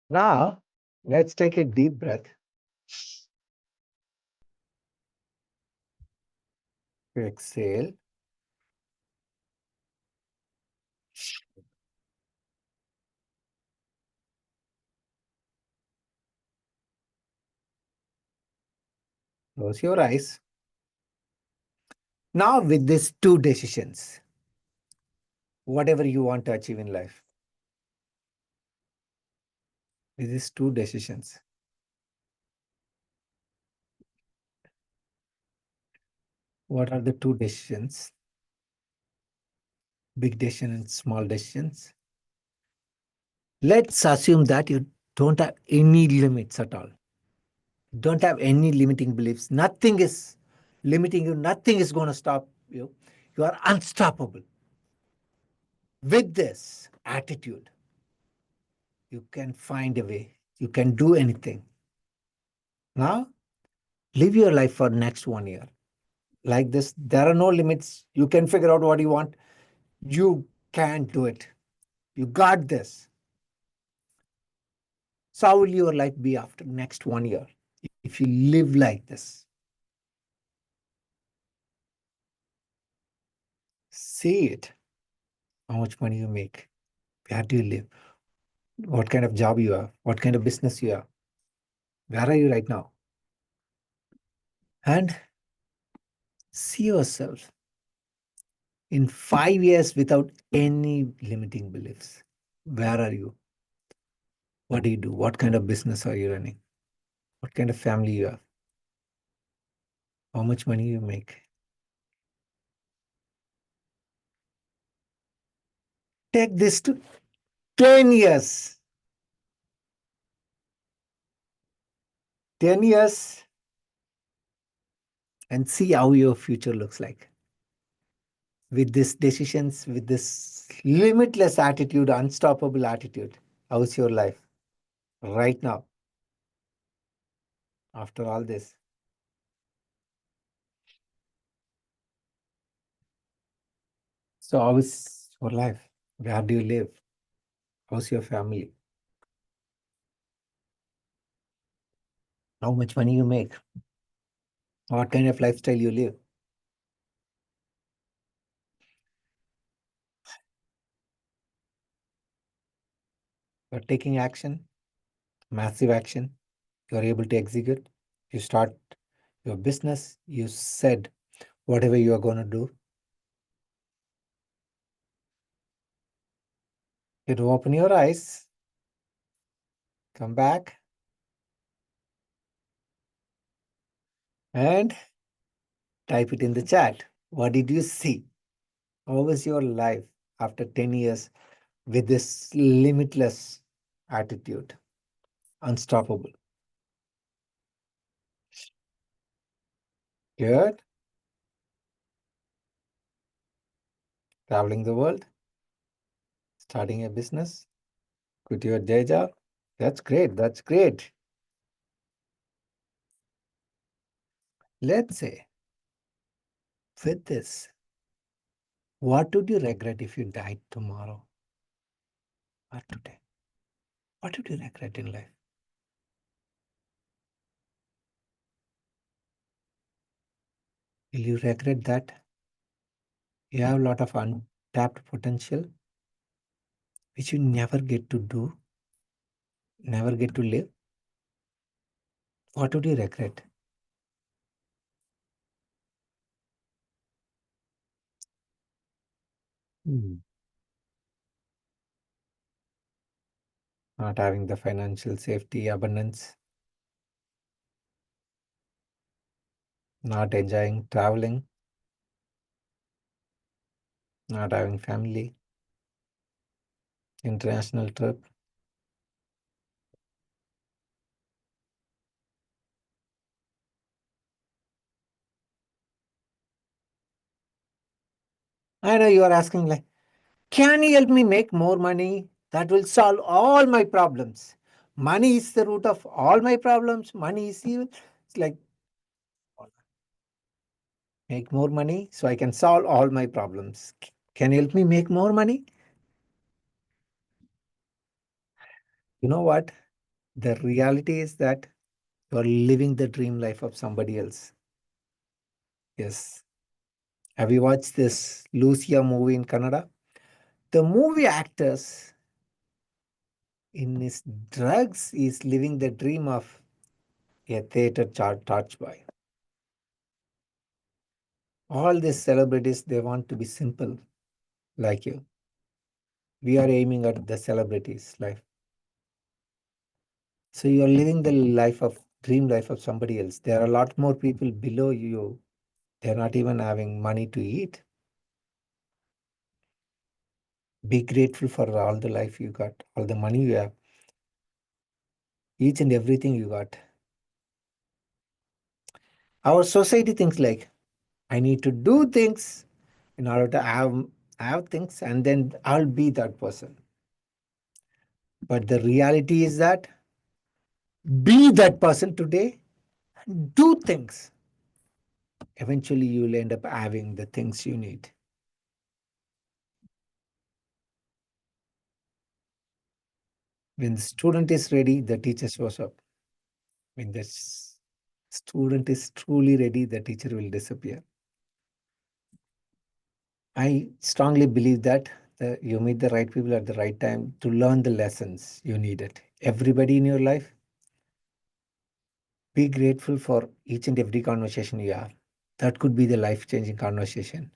Now, let's take a deep breath. Exhale. Close your eyes. Now, with these two decisions, whatever you want to achieve in life, with these two decisions, what are the two decisions? Big decision and small decisions. Let's assume that you don't have any limits at all. Don't have any limiting beliefs. Nothing is limiting you. Nothing is going to stop you. You are unstoppable. With this attitude, you can find a way. You can do anything. Now, live your life for next 1 year. Like this, there are no limits. You can figure out what you want. You can do it. You got this. So how will your life be after next 1 year if you live like this? See it. How much money you make? Where do you live? What kind of job you have? What kind of business you have? Where are you right now? And see yourself in 5 years without any limiting beliefs. Where are you? What do you do? What kind of business are you running? What kind of family you have? How much money you make? Take this to 10 years. 10 years and see how your future looks like. With these decisions, with this limitless attitude, unstoppable attitude, how's your life right now after all this? So, how is your life? Where do you live? How's your family? How much money you make? What kind of lifestyle you live? You're taking action, massive action. You're able to execute. You start your business. You said whatever you are going to do. You to open your eyes, come back, and type it in the chat. What did you see? How was your life after 10 years with this limitless attitude? Unstoppable. Good. Traveling the world, starting a business, quit your day job. That's great. That's great. Let's say, with this, what would you regret if you died tomorrow or today? What would you regret in life? Will you regret that you have a lot of untapped potential which you never get to do, never get to live? What would you regret? Not having the financial safety, abundance, not enjoying traveling, not having family, international trip. I know you are asking like, can you help me make more money? That will solve all my problems. Money is the root of all my problems. Money is evil. It's like, make more money so I can solve all my problems. Can you help me make more money? You know what? The reality is that you're living the dream life of somebody else. Yes. Have you watched this Lucia movie in Kannada? The movie actors in his drugs is living the dream of a theater torch boy. All these celebrities, they want to be simple like you. We are aiming at the celebrities' life. So you are living the life of dream life of somebody else. There are a lot more people below you. They're not even having money to eat. Be grateful for all the life you got, all the money you have, each and everything you got. Our society thinks like, I need to do things in order to have things, and then I'll be that person. But the reality is that be that person today and do things. Eventually, you will end up having the things you need. When the student is ready, the teacher shows up. When the student is truly ready, the teacher will disappear. I strongly believe that you meet the right people at the right time to learn the lessons you needed. Everybody in your life, be grateful for each and every conversation you have. That could be the life-changing conversation.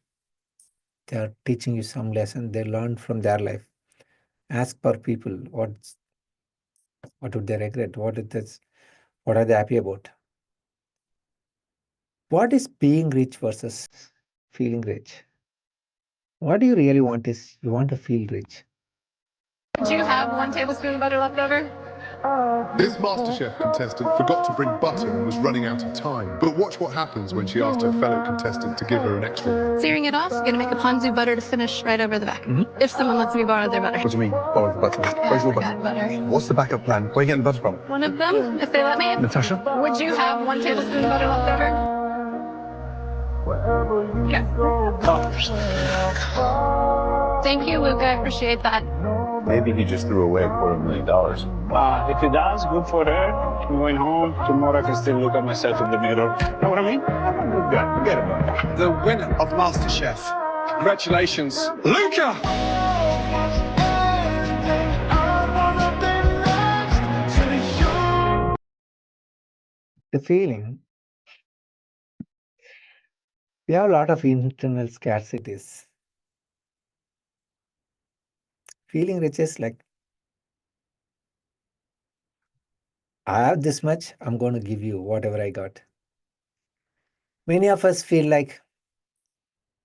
They are teaching you some lesson they learned from their life. Ask for people what would they regret? What are they happy about? What is being rich versus feeling rich? What do you really want is you want to feel rich. Do you have 1 tablespoon of butter left over? This MasterChef contestant forgot to bring butter and was running out of time. But watch what happens when she asked her fellow contestant to give her an extra. Searing it off, gonna make a ponzu butter to finish right over the back. If someone lets me borrow their butter. What do you mean, borrow the butter? Where's your butter? Butter. What's the backup plan? Where are you getting the butter from? One of them, if they let me. Natasha? Would you have 1 tablespoon of butter left over? Yeah. Thank you, Luke. I appreciate that. Maybe he just threw away $250,000. If he does, good for her. I'm going home. Tomorrow I can still look at myself in the mirror. Know what I mean? I'm a good guy. Forget about it. The winner of MasterChef. Congratulations, Luca! The feeling, we have a lot of internal scarcities. Feeling rich is like, I have this much, I'm going to give you whatever I got. Many of us feel like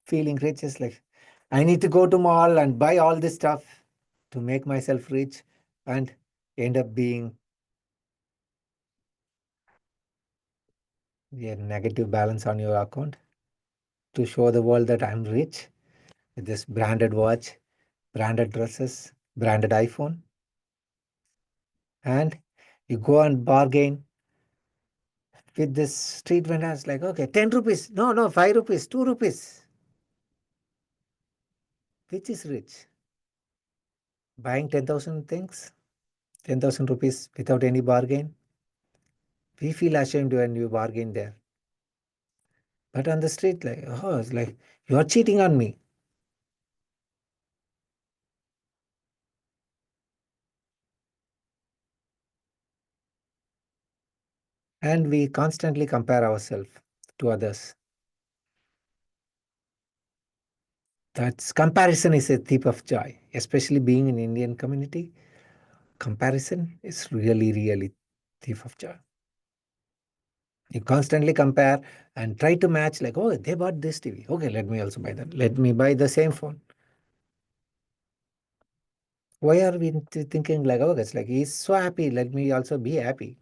feeling rich is like, I need to go to mall and buy all this stuff to make myself rich and end up being a negative balance on your account to show the world that I'm rich with this branded watch, branded dresses, branded iPhone. And you go and bargain with this street vendors like, okay, 10 rupees. No, 5 rupees, 2 rupees. Which is rich? Buying 10,000 things, 10,000 rupees without any bargain. We feel ashamed when you bargain there. But on the street, like, oh, it's like, you're cheating on me. And we constantly compare ourselves to others. That's comparison is a thief of joy, especially being in Indian community. Comparison is really, really thief of joy. You constantly compare and try to match like, oh, they bought this TV. Okay, let me also buy that. Let me buy the same phone. Why are we thinking like, oh, it's like he's so happy. Let me also be happy.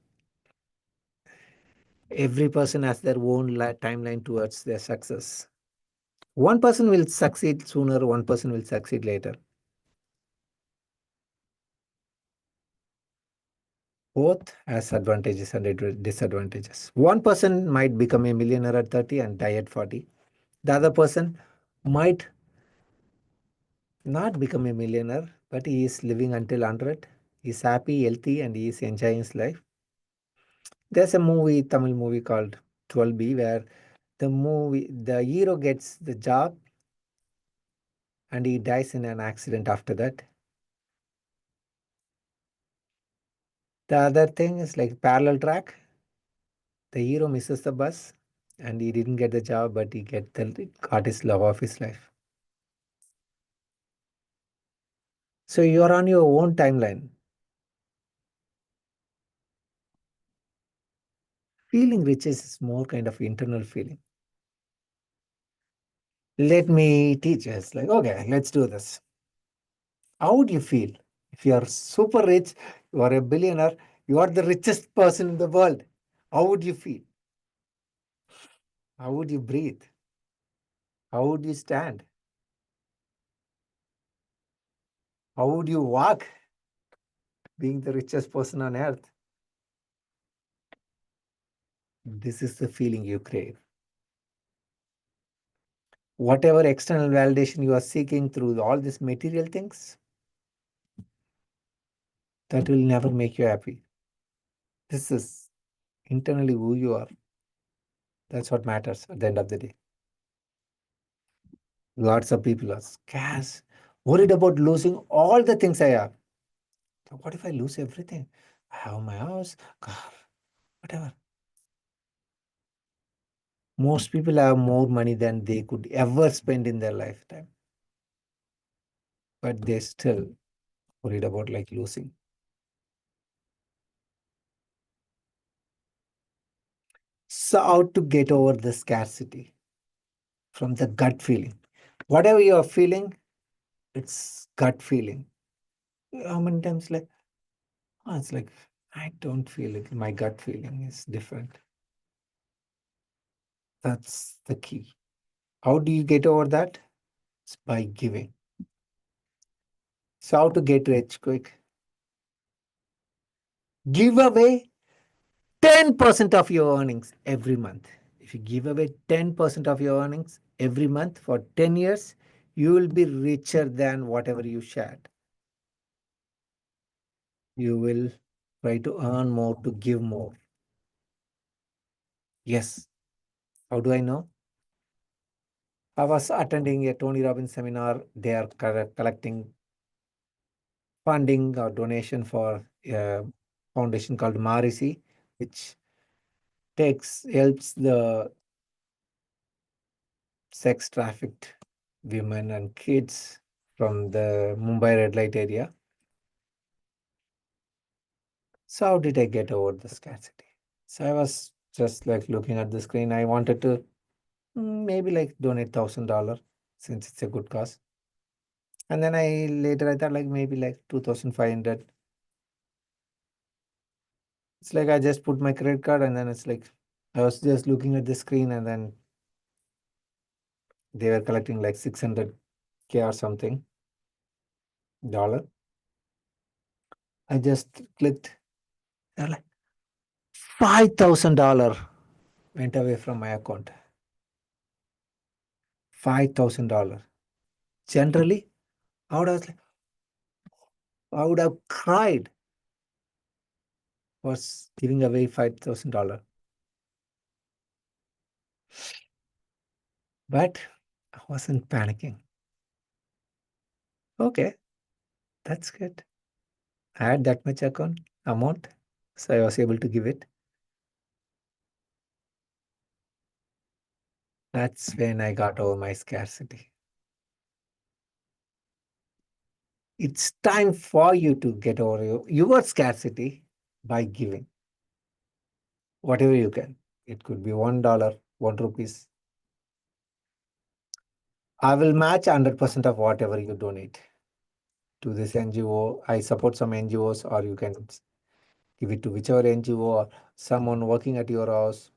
Every person has their own timeline towards their success. One person will succeed sooner, one person will succeed later. Both has advantages and disadvantages. One person might become a millionaire at 30 and die at 40. The other person might not become a millionaire, but he is living until 100 He's happy, healthy, and he's enjoying his life. There's a movie, Tamil movie called 12B, where the hero gets the job and he dies in an accident after that. The other thing is like parallel track. The hero misses the bus and he didn't get the job, but he got his love of his life. So you're on your own timeline. Feeling riches is more kind of internal feeling. Let me teach us. Like, okay, let's do this. How would you feel if you are super rich, you are a billionaire, you are the richest person in the world? How would you feel? How would you breathe? How would you stand? How would you walk being the richest person on earth? This is the feeling you crave. Whatever external validation you are seeking through all these material things, that will never make you happy. This is internally who you are. That's what matters at the end of the day. Lots of people are scarce, worried about losing all the things I have. So what if I lose everything? I have my house, car, whatever. Most people have more money than they could ever spend in their lifetime. But they still worried about like losing. So how to get over the scarcity from the gut feeling? Whatever you are feeling, it's gut feeling. How many times like, oh, it's like, I don't feel it. My gut feeling is different. That's the key. How do you get over that? It's by giving. So how to get rich quick? Give away 10% of your earnings every month. If you give away 10% of your earnings every month for 10 years, you will be richer than whatever you shared. You will try to earn more to give more. Yes. How do I know? I was attending a Tony Robbins seminar. They are collecting funding or donation for a foundation called Marisi, which helps the sex trafficked women and kids from the Mumbai red light area. So how did I get over the scarcity? So I was just like looking at the screen. I wanted to maybe like donate $1,000 since it's a good cause. And then I thought like maybe like 2,500. It's like I just put my credit card and then it's like I was just looking at the screen and then they were collecting like 600K or something dollar. I just clicked. They're like $5,000 went away from my account. $5,000. Generally, I would have cried for giving away $5,000. But I wasn't panicking. Okay, that's good. I had that much amount, so I was able to give it. That's when I got over my scarcity. It's time for you to get over your scarcity by giving whatever you can. It could be $1, 1 rupees. I will match 100% of whatever you donate to this NGO. I support some NGOs, or you can give it to whichever NGO or someone working at your house,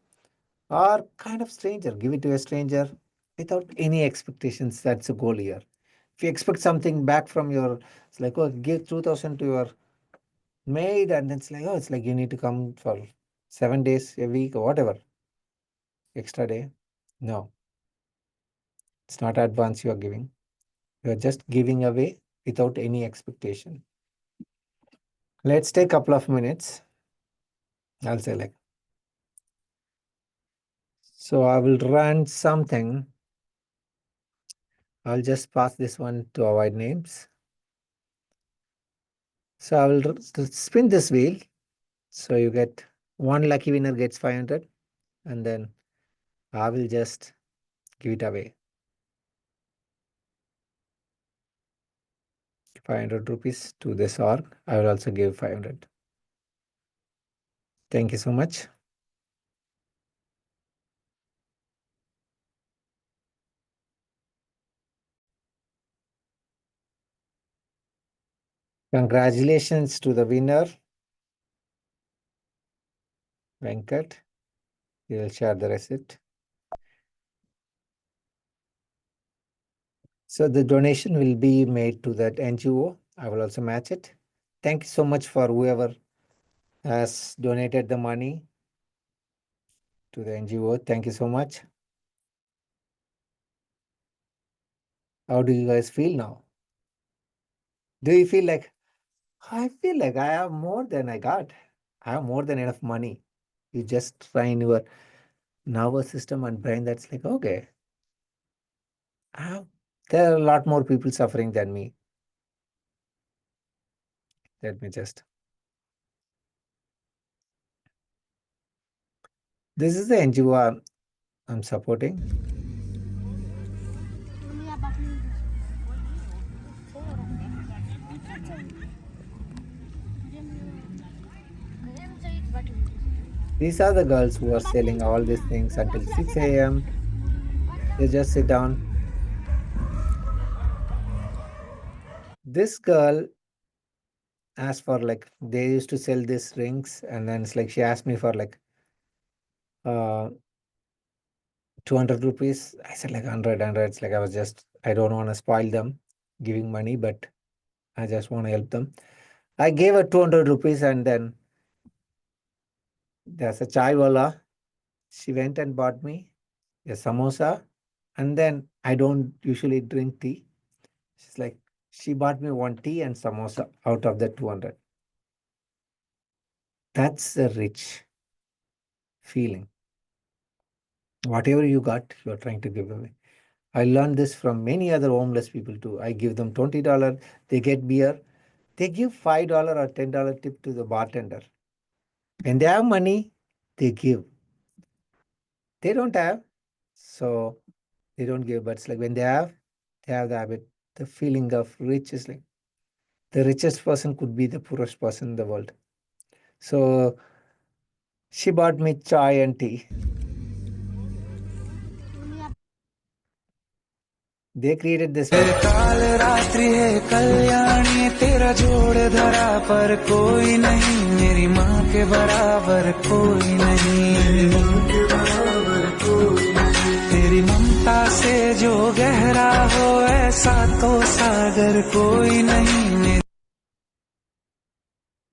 or kind of stranger. Give it to a stranger without any expectations. That's a goal here. If you expect something back from it's like, oh, give 2,000 to your maid, and it's like, oh, it's like you need to come for 7 days a week or whatever, extra day. No, it's not advance you are giving. You are just giving away without any expectation. Let's take a couple of minutes. I'll say like, so I will run something. I'll just pass this one to avoid names. So I will spin this wheel. So you get one lucky winner gets 500, and then I will just give it away. 500 rupees to this org. I will also give 500. Thank you so much. Congratulations to the winner, Venkat. You will share the receipt. So the donation will be made to that NGO. I will also match it. Thank you so much for whoever has donated the money to the NGO. Thank you so much. How do you guys feel now? Do you feel like, I feel like I have more than I got. I have more than enough money. You just train your nervous system and brain that's like, okay, there are a lot more people suffering than me. Let me just. This is the NGO I'm supporting. These are the girls who are selling all these things until 6 a.m. They just sit down. This girl asked for like, they used to sell these rings, and then it's like she asked me for like 200 rupees. I said like 100. It's like I don't want to spoil them giving money, but I just want to help them. I gave her 200 rupees, and then there's a chai wala. She went and bought me a samosa, and then I don't usually drink tea. She's like, she bought me one tea and samosa out of the 200. That's a rich feeling. Whatever you got, you're trying to give away. I learned this from many other homeless people too. I give them $20, they get beer. They give $5 or $10 tip to the bartender. When they have money, they give. They don't have, so they don't give. But it's like when they have the habit, the feeling of rich is like the richest person could be the poorest person in the world. So she bought me chai and tea. They created this one. काल रात्रि है कल्याणी तेरा जोड़ धरा पर कोई नहीं मेरी माँ के बराबर कोई नहीं तेरी ममता से जो गहरा हो ऐसा तो सागर कोई नहीं.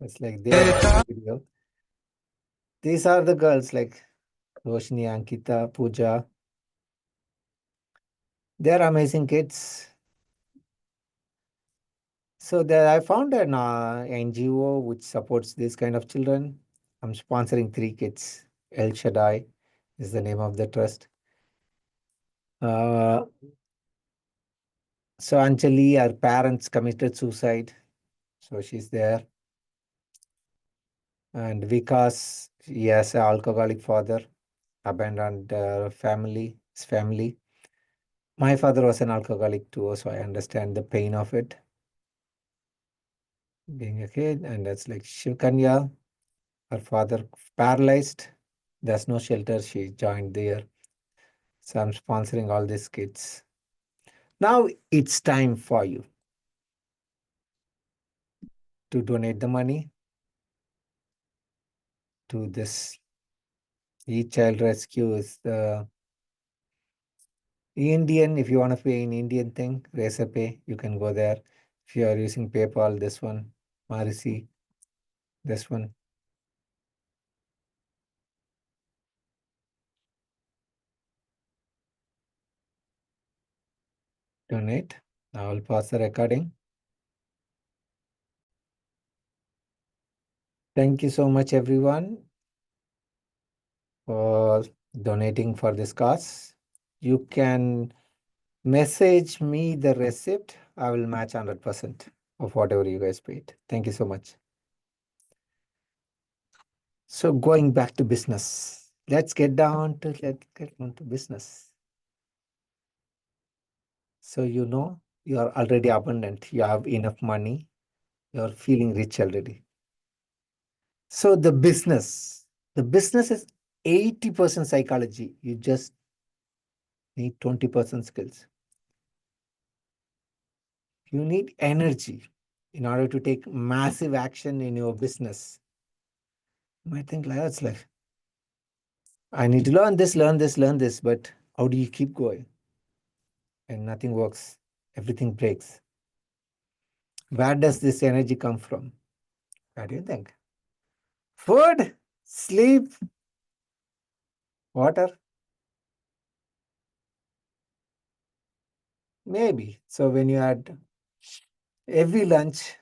It's like their video. These are the girls like Roshni, Ankita, Pooja. They're amazing kids. So there, I found an NGO which supports this kind of children. I'm sponsoring 3 kids. El Shaddai is the name of the trust. So Anjali, her parents committed suicide. So she's there. And Vikas, he has an alcoholic father, abandoned his family. My father was an alcoholic too, so I understand the pain of it. Being a kid, and that's like Shivkanya, her father paralyzed. There's no shelter. She joined there. So I'm sponsoring all these kids. Now it's time for you to donate the money to this e-child rescue. Is the Indian, if you want to pay in Indian thing, Razor Pay, you can go there. If you are using PayPal, this one, Marisi, this one. Donate. I will pause the recording. Thank you so much, everyone, for donating for this cause. You can message me the receipt. I will match 100% of whatever you guys paid. Thank you so much. So going back to business, let's get down to business. So you are already abundant. You have enough money. You are feeling rich already. So the business is 80% psychology. You just need 20% skills. You need energy in order to take massive action in your business. You might think like that's like, I need to learn this, but how do you keep going? And nothing works. Everything breaks. Where does this energy come from? What do you think? Food, sleep, water? Maybe. So when you had every lunch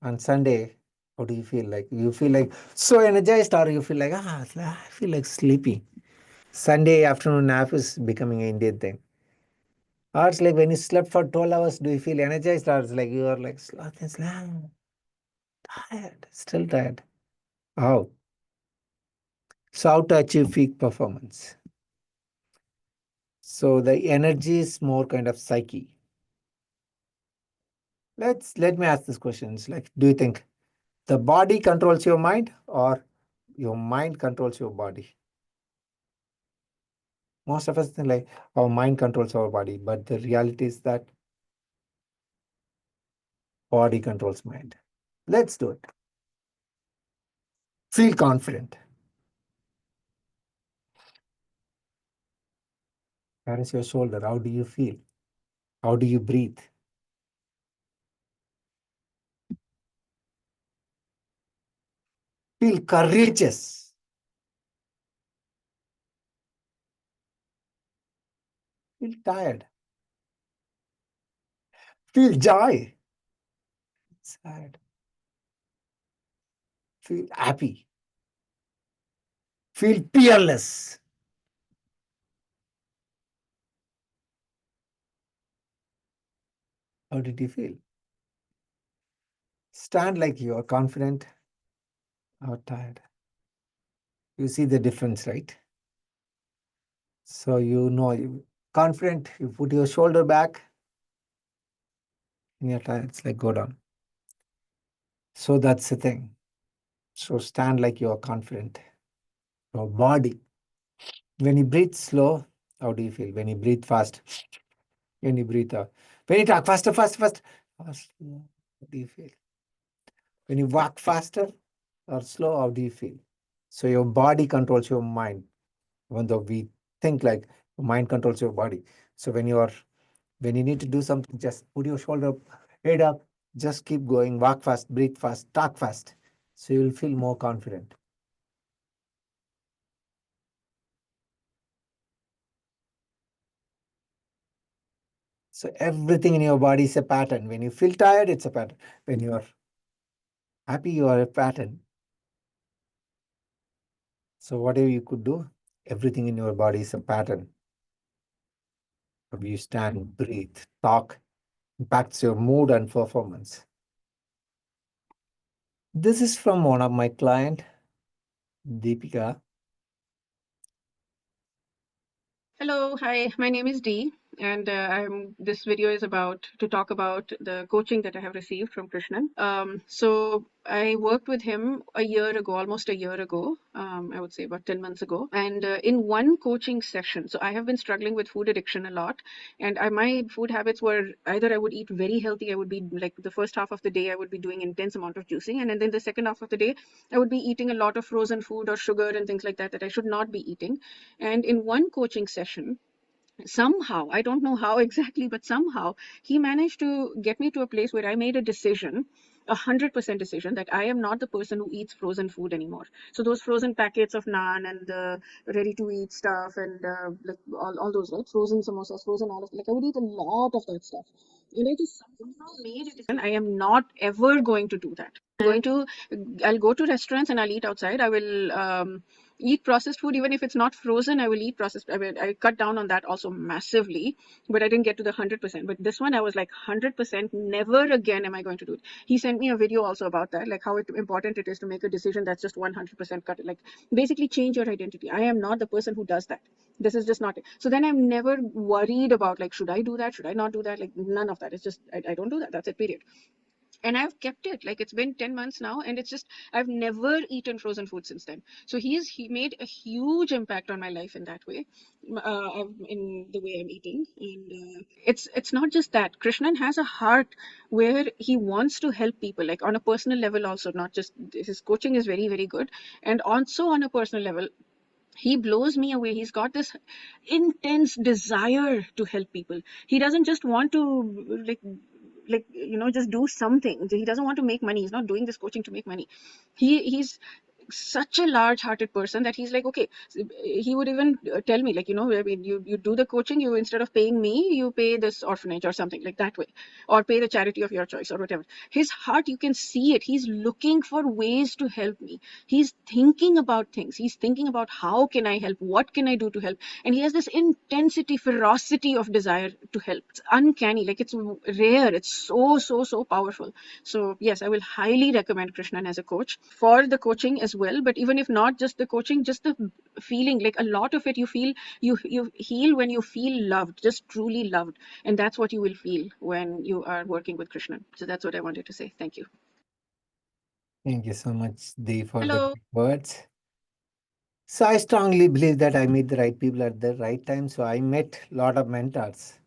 on Sunday, how do you feel like? You feel like so energized, or you feel like, I feel like sleepy. Sunday afternoon nap is becoming an Indian thing. Or it's like when you slept for 12 hours, do you feel energized? Or it's like you are like tired, still tired. How? So how to achieve peak performance? So the energy is more kind of psyche. Let me ask this question. It's like, do you think the body controls your mind or your mind controls your body? Most of us think like our mind controls our body, but the reality is that body controls mind. Let's do it. Feel confident. Where is your shoulder? How do you feel? How do you breathe? Feel courageous. Feel tired. Feel joy. Sad. Feel happy. Feel fearless. How did you feel? Stand like you are confident or tired. You see the difference, right? So you confident, you put your shoulder back and you're tired. It's like go down. So that's the thing. So stand like you are confident. Your body. When you breathe slow, how do you feel? When you breathe fast, when you breathe out. When you talk faster, how do you feel? When you walk faster or slow, how do you feel? So your body controls your mind. Even though we think like your mind controls your body. So when you need to do something, just put your shoulder head up, just keep going, walk fast, breathe fast, talk fast. So you'll feel more confident. So everything in your body is a pattern. When you feel tired, it's a pattern. When you are happy, you are a pattern. So whatever you could do, everything in your body is a pattern. How you stand, breathe, talk, impacts your mood and performance. This is from one of my client, Deepika. Hello, hi, my name is Dee, and this video is to talk about the coaching that I have received from Krishnan. So I worked with him a year ago, almost a year ago, I would say about 10 months ago. And in one coaching session, so I have been struggling with food addiction a lot. And my food habits were either I would eat very healthy, I would be like the first half of the day, I would be doing intense amount of juicing. And then the second half of the day, I would be eating a lot of frozen food or sugar and things like that that I should not be eating. And in one coaching session, somehow, I don't know how exactly, but somehow he managed to get me to a place where I made a decision 100% decision that I am not the person who eats frozen food anymore. So those frozen packets of naan and the ready to eat stuff and like all those, right? Frozen samosas, frozen all of, like I would eat a lot of that stuff. And I just somehow made a decision. I am not ever going to do that. I'll go to restaurants and I'll eat outside. I will eat processed food even if it's not frozen. I will eat processed. I cut down on that also massively, but I didn't get to the 100%. But this one I was like 100%, never again am I going to do it. He sent me a video also about that, like how important it is to make a decision that's just 100% cut, like basically change your identity. I am not the person who does that. This is just not it. So then I'm never worried about like, should I do that, should I not do that, like none of that. It's just I don't do that. That's it, period. And I've kept it, like it's been 10 months now, and it's just I've never eaten frozen food since then. So he made a huge impact on my life in that way, in the way I'm eating. And it's not just that. Krishnan has a heart where he wants to help people, like on a personal level also, not just his coaching is very, very good, and also on a personal level he blows me away. He's got this intense desire to help people. He doesn't just want to just do something. He doesn't want to make money. He's not doing this coaching to make money. He's such a large-hearted person that he's like, okay, he would even tell me, like, I mean, you do the coaching, you instead of paying me, you pay this orphanage or something like that way, or pay the charity of your choice or whatever. His heart, you can see it. He's looking for ways to help me. He's thinking about things. He's thinking about how can I help, what can I do to help, and he has this intensity, ferocity of desire to help. It's uncanny, like it's rare. It's so powerful. So yes, I will highly recommend Krishnan as a coach for the coaching as well. But even if not just the coaching, just the feeling, like a lot of it, you feel you heal when you feel loved, just truly loved, and that's what you will feel when you are working with Krishnan. So that's what I wanted to say. Thank you. Thank you so much, Dee, for the Hello. great words. So I strongly believe that I meet the right people at the right time. So I met a lot of mentors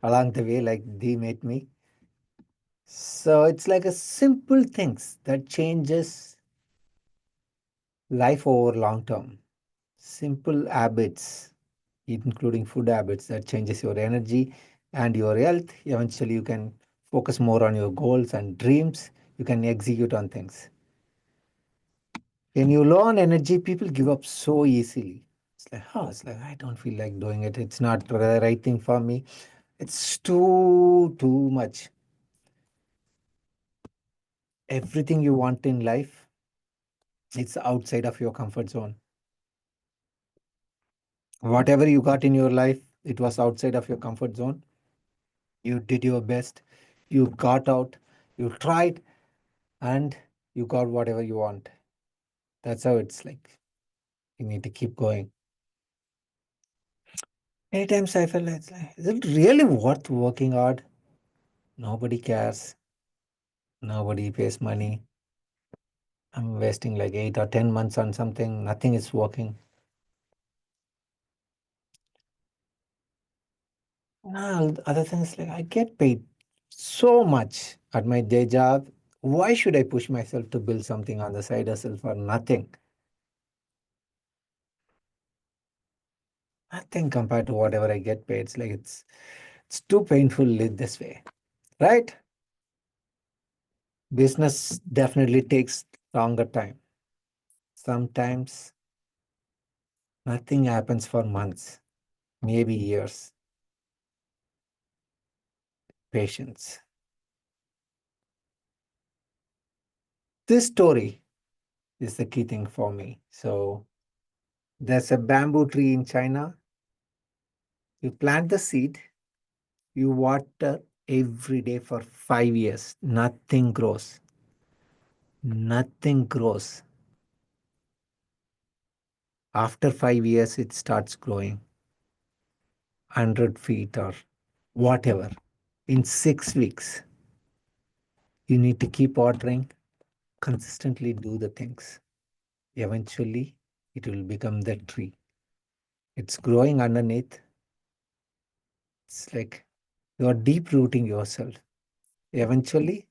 along the way, like Dee met me. So it's like a simple things that changes life over long term. Simple habits, including food habits, that changes your energy and your health. Eventually, you can focus more on your goals and dreams. You can execute on things. When you low on energy, people give up so easily. It's like I don't feel like doing it. It's not the right thing for me. It's too much. Everything you want in life, it's outside of your comfort zone. Whatever you got in your life, it was outside of your comfort zone. You did your best. You got out. You tried, and you got whatever you want. That's how it's like. You need to keep going. Many times I felt like, is it really worth working hard? Nobody cares. Nobody pays money. I'm wasting like 8 or 10 months on something. Nothing is working. Other things like I get paid so much at my day job. Why should I push myself to build something on the side hustle for nothing? Nothing compared to whatever I get paid. It's like it's too painful to live this way, right? Business definitely takes longer time. Sometimes nothing happens for months, maybe years. Patience. This story is the key thing for me. So there's a bamboo tree in China. You plant the seed, you water every day for 5 years. Nothing grows. Nothing grows. After 5 years, it starts growing 100 feet or whatever. In 6 weeks, you need to keep watering, consistently do the things. Eventually, it will become the tree. It's growing underneath. It's like you're deep rooting yourself. Eventually,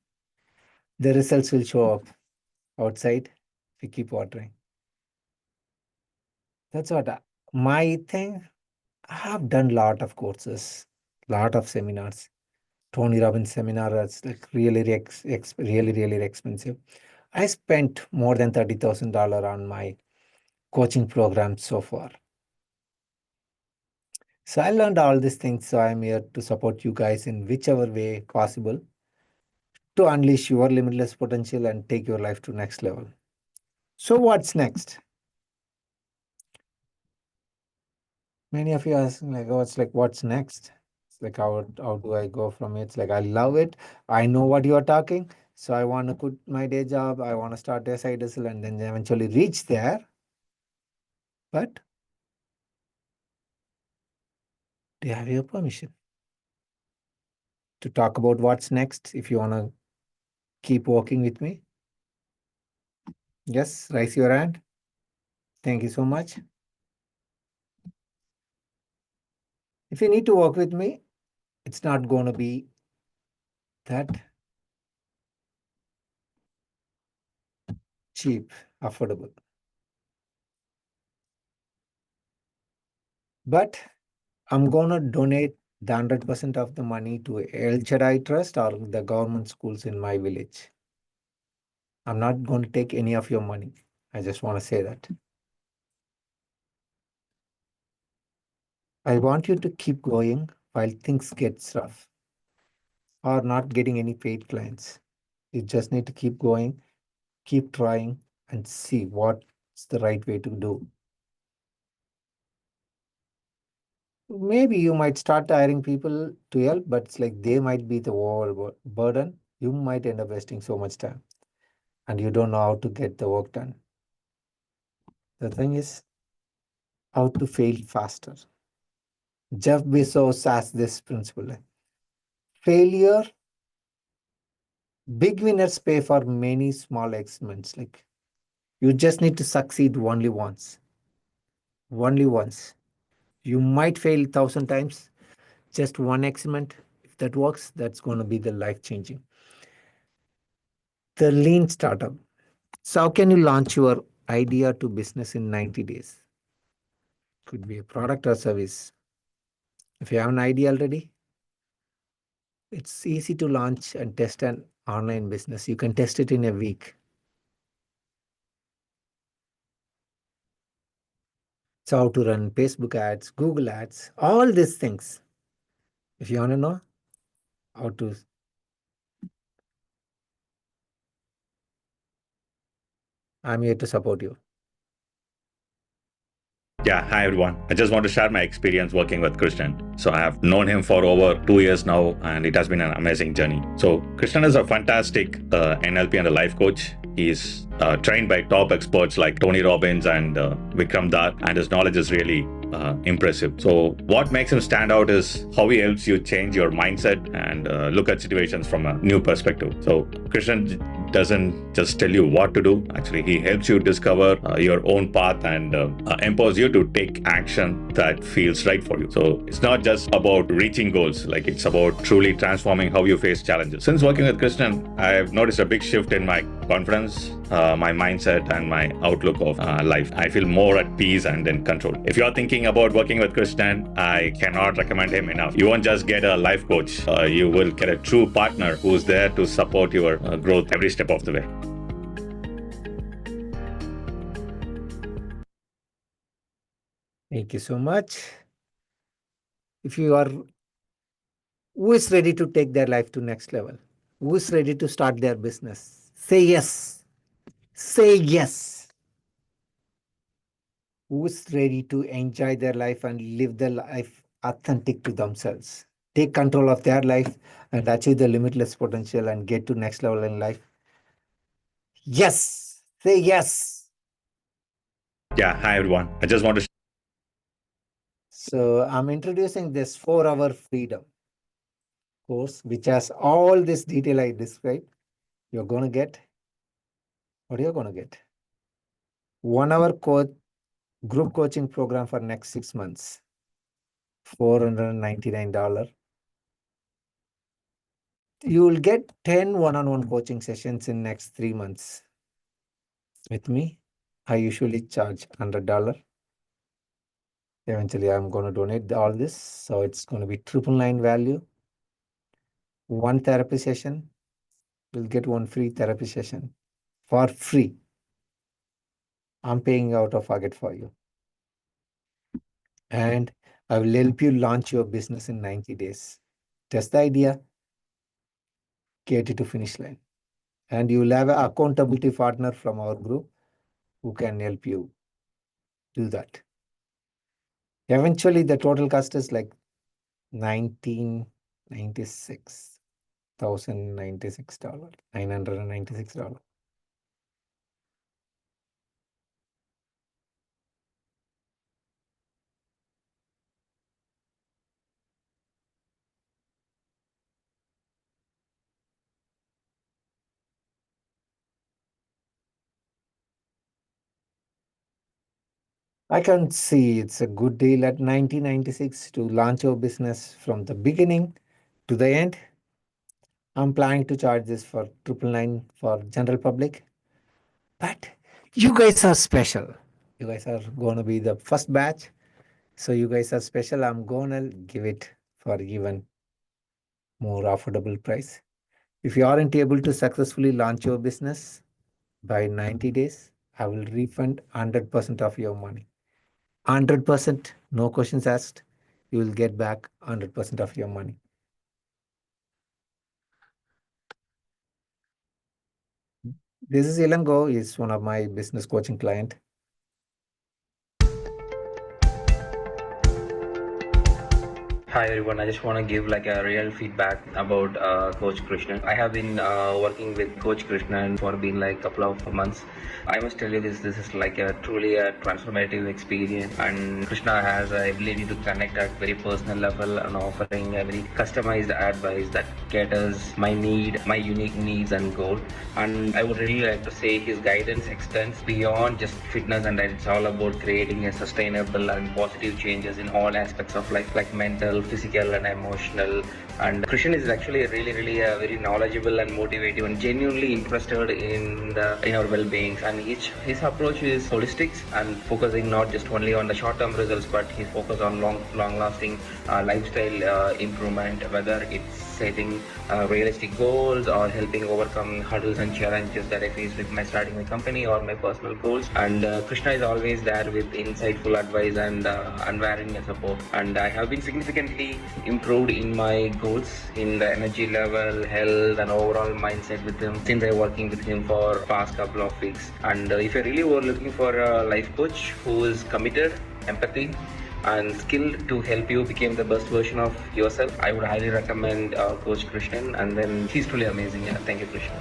the results will show up outside if you keep watering. That's what my thing. I have done lot of courses, lot of seminars, Tony Robbins seminar that's like really really expensive. I spent more than $30,000 on my coaching program so far. So I learned all these things. So I'm here to support you guys in whichever way possible to unleash your limitless potential and take your life to next level. So what's next? Many of you are asking like, oh, it's like, what's next? It's like, how do I go from it? It's like, I love it. I know what you are talking. So I want to quit my day job. I want to start a side hustle and then eventually reach there. But do you have your permission to talk about what's next if you want to keep working with me? Yes, raise your hand. Thank you so much. If you need to work with me, it's not going to be that cheap, affordable. But I'm going to donate the 100% of the money to El Shaddai Trust or the government schools in my village. I'm not going to take any of your money. I just want to say that. I want you to keep going while things get rough or not getting any paid clients. You just need to keep going, keep trying, and see what's the right way to do. Maybe you might start hiring people to help, but it's like they might be the overburden. You might end up wasting so much time and you don't know how to get the work done. The thing is, how to fail faster. Jeff Bezos has this principle. Failure, big winners pay for many small experiments. Like you just need to succeed only once. Only once. You might fail 1,000 times. Just one experiment. If that works, that's going to be the life-changing. The lean startup. So how can you launch your idea to business in 90 days? Could be a product or service. If you have an idea already, it's easy to launch and test an online business. You can test it in a week. So how to run Facebook ads, Google ads, all these things. If you want to know how to, I'm here to support you. Yeah, hi everyone. I just want to share my experience working with Krishnan. So I have known him for over 2 years now, and it has been an amazing journey. So Krishnan is a fantastic NLP and a life coach. He's trained by top experts like Tony Robbins and Vikram Datt, and his knowledge is really impressive. So what makes him stand out is how he helps you change your mindset and look at situations from a new perspective. So Krishnan doesn't just tell you what to do. Actually, he helps you discover your own path and empowers you to take action that feels right for you. So it's not just about reaching goals, like it's about truly transforming how you face challenges. Since working with Krishnan, I've noticed a big shift in my confidence, my mindset, and my outlook of life. I feel more at peace and in control. If you're thinking about working with Krishnan, I cannot recommend him enough. You won't just get a life coach, you will get a true partner who's there to support your growth every step of the way. Thank you so much. If you are, who is ready to take their life to next level? Who is ready to start their business? Say yes. Say yes. Who is ready to enjoy their life and live their life authentic to themselves? Take control of their life and achieve the limitless potential and get to next level in life. Yes. Say yes. Yeah, hi everyone. I just want to. So I'm introducing this 4-hour freedom course, which has all this detail I described. You're going to get, what are you going to get? 1-hour group coaching program for next 6 months, $499. You will get 10 one-on-one coaching sessions in next 3 months. With me, I usually charge $100. Eventually, I'm going to donate all this. So it's going to be $999 value. one therapy session, you'll get one free therapy session for free. I'm paying out of pocket for you. And I will help you launch your business in 90 days. Test the idea, get it to finish line. And you will have an accountability partner from our group who can help you do that. Eventually, the total cost is like $1996,096, $996. I can see it's a good deal at 1996 to launch your business from the beginning to the end. I'm planning to charge this for 999 for general public. But you guys are special. You guys are going to be the first batch. So you guys are special. I'm going to give it for even more affordable price. If you aren't able to successfully launch your business by 90 days, I will refund 100% of your money. 100%, no questions asked. You will get back 100% of your money. This is Ilango. He's one of my business coaching client. Hi everyone, I just want to give like a real feedback about Coach Krishnan. I have been working with Coach Krishnan for been like a couple of months. I must tell you this is like a truly a transformative experience, and Krishna has the ability to connect at very personal level and offering a very customized advice that caters my need, my unique needs and goal. And I would really like to say his guidance extends beyond just fitness, and it's all about creating a sustainable and positive changes in all aspects of life, like mental, physical and emotional. And Christian is actually really very knowledgeable and motivative and genuinely interested in our well-being. And his approach is holistic and focusing not just only on the short-term results, but he focus on long-lasting lifestyle improvement, whether it's setting realistic goals or helping overcome hurdles and challenges that I face with starting my company or my personal goals. And Krishna is always there with insightful advice and unwavering support. And I have been significantly improved in my goals in the energy level, health and overall mindset with him since I'm working with him for past couple of weeks. And if you really were looking for a life coach who is committed, empathy and skilled to help you become the best version of yourself, I would highly recommend Coach Krishnan. And then he's truly amazing. Yeah, thank you, Krishnan.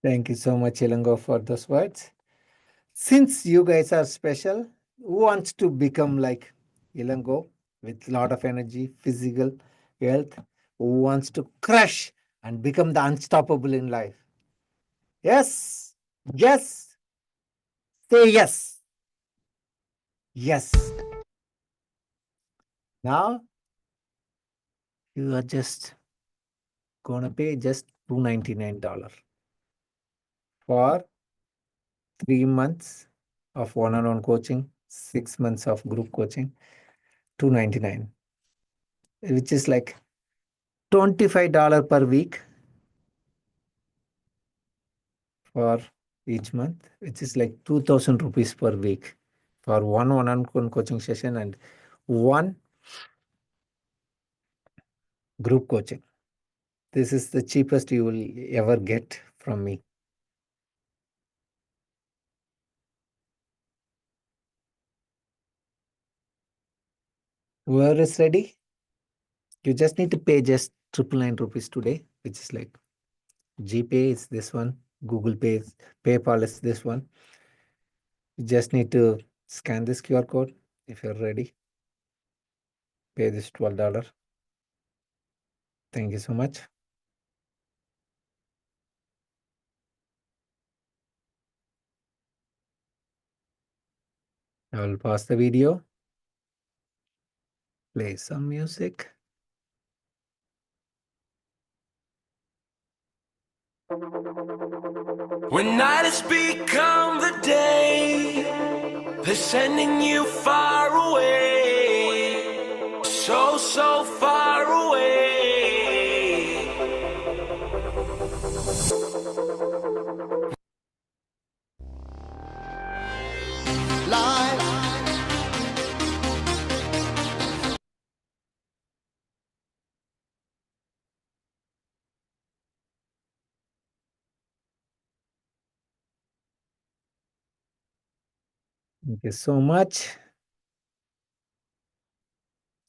Thank you so much, Ilango, for those words. Since you guys are special, who wants to become like Ilango with a lot of energy, physical health? Who wants to crush and become the unstoppable in life? Yes. Yes. Say yes. Yes. Now you are just gonna pay just $299 for 3 months of one-on-one coaching, 6 months of group coaching, $299, which is like $25 per week for each month, which is like 2,000 rupees per week for one-on-one coaching session and one group coaching. This is the cheapest you will ever get from me. Whoever is ready, you just need to pay just 999 rupees today, which is like GPay is this one, Google Pay, PayPal is this one. You just need to scan this QR code if you're ready. Pay this $12. Thank you so much. I will pause the video, play some music. When night has become the day, they're sending you far away. So Thank you so much.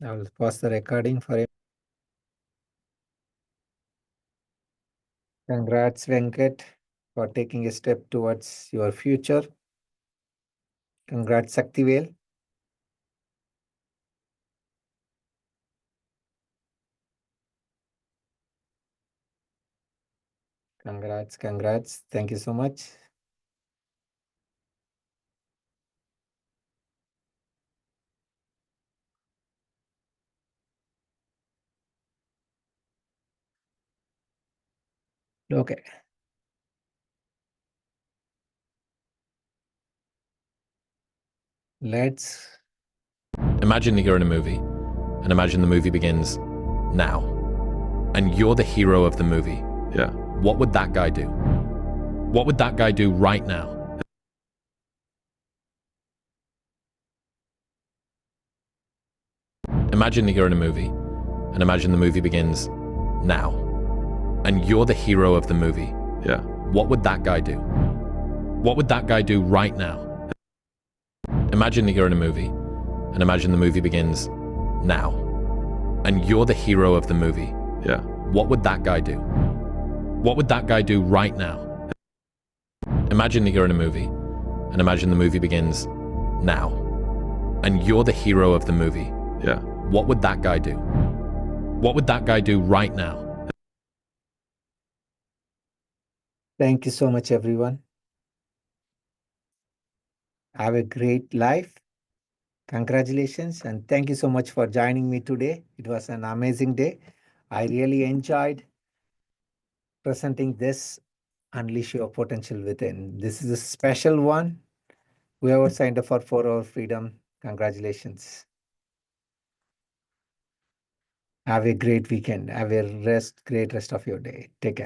I will pause the recording for him. Congrats, Venkat, for taking a step towards your future. Congrats, Saktivel. Congrats, congrats. Thank you so much. Okay. Let's Imagine that you're in a movie, and imagine the movie begins now, and you're the hero of the movie. Yeah. What would that guy do? What would that guy do right now? Imagine that you're in a movie, and imagine the movie begins now, and you're the hero of the movie. Yeah. What would that guy do? What would that guy do right now? Imagine that you're in a movie, and imagine the movie begins now, and you're the hero of the movie. Yeah. What would that guy do? What would that guy do right now? Imagine that you're in a movie, and imagine the movie begins now, and you're the hero of the movie. Yeah. What would that guy do? What would that guy do right now? thank you so much, everyone. Have a great life. Congratulations, and thank you so much for joining me today. It was an amazing day. I really enjoyed presenting this Unleash Your Potential Within. This is a special one. Whoever signed up for 4-Hour Freedom, congratulations. Have a great weekend. Have a great rest of your day. Take care.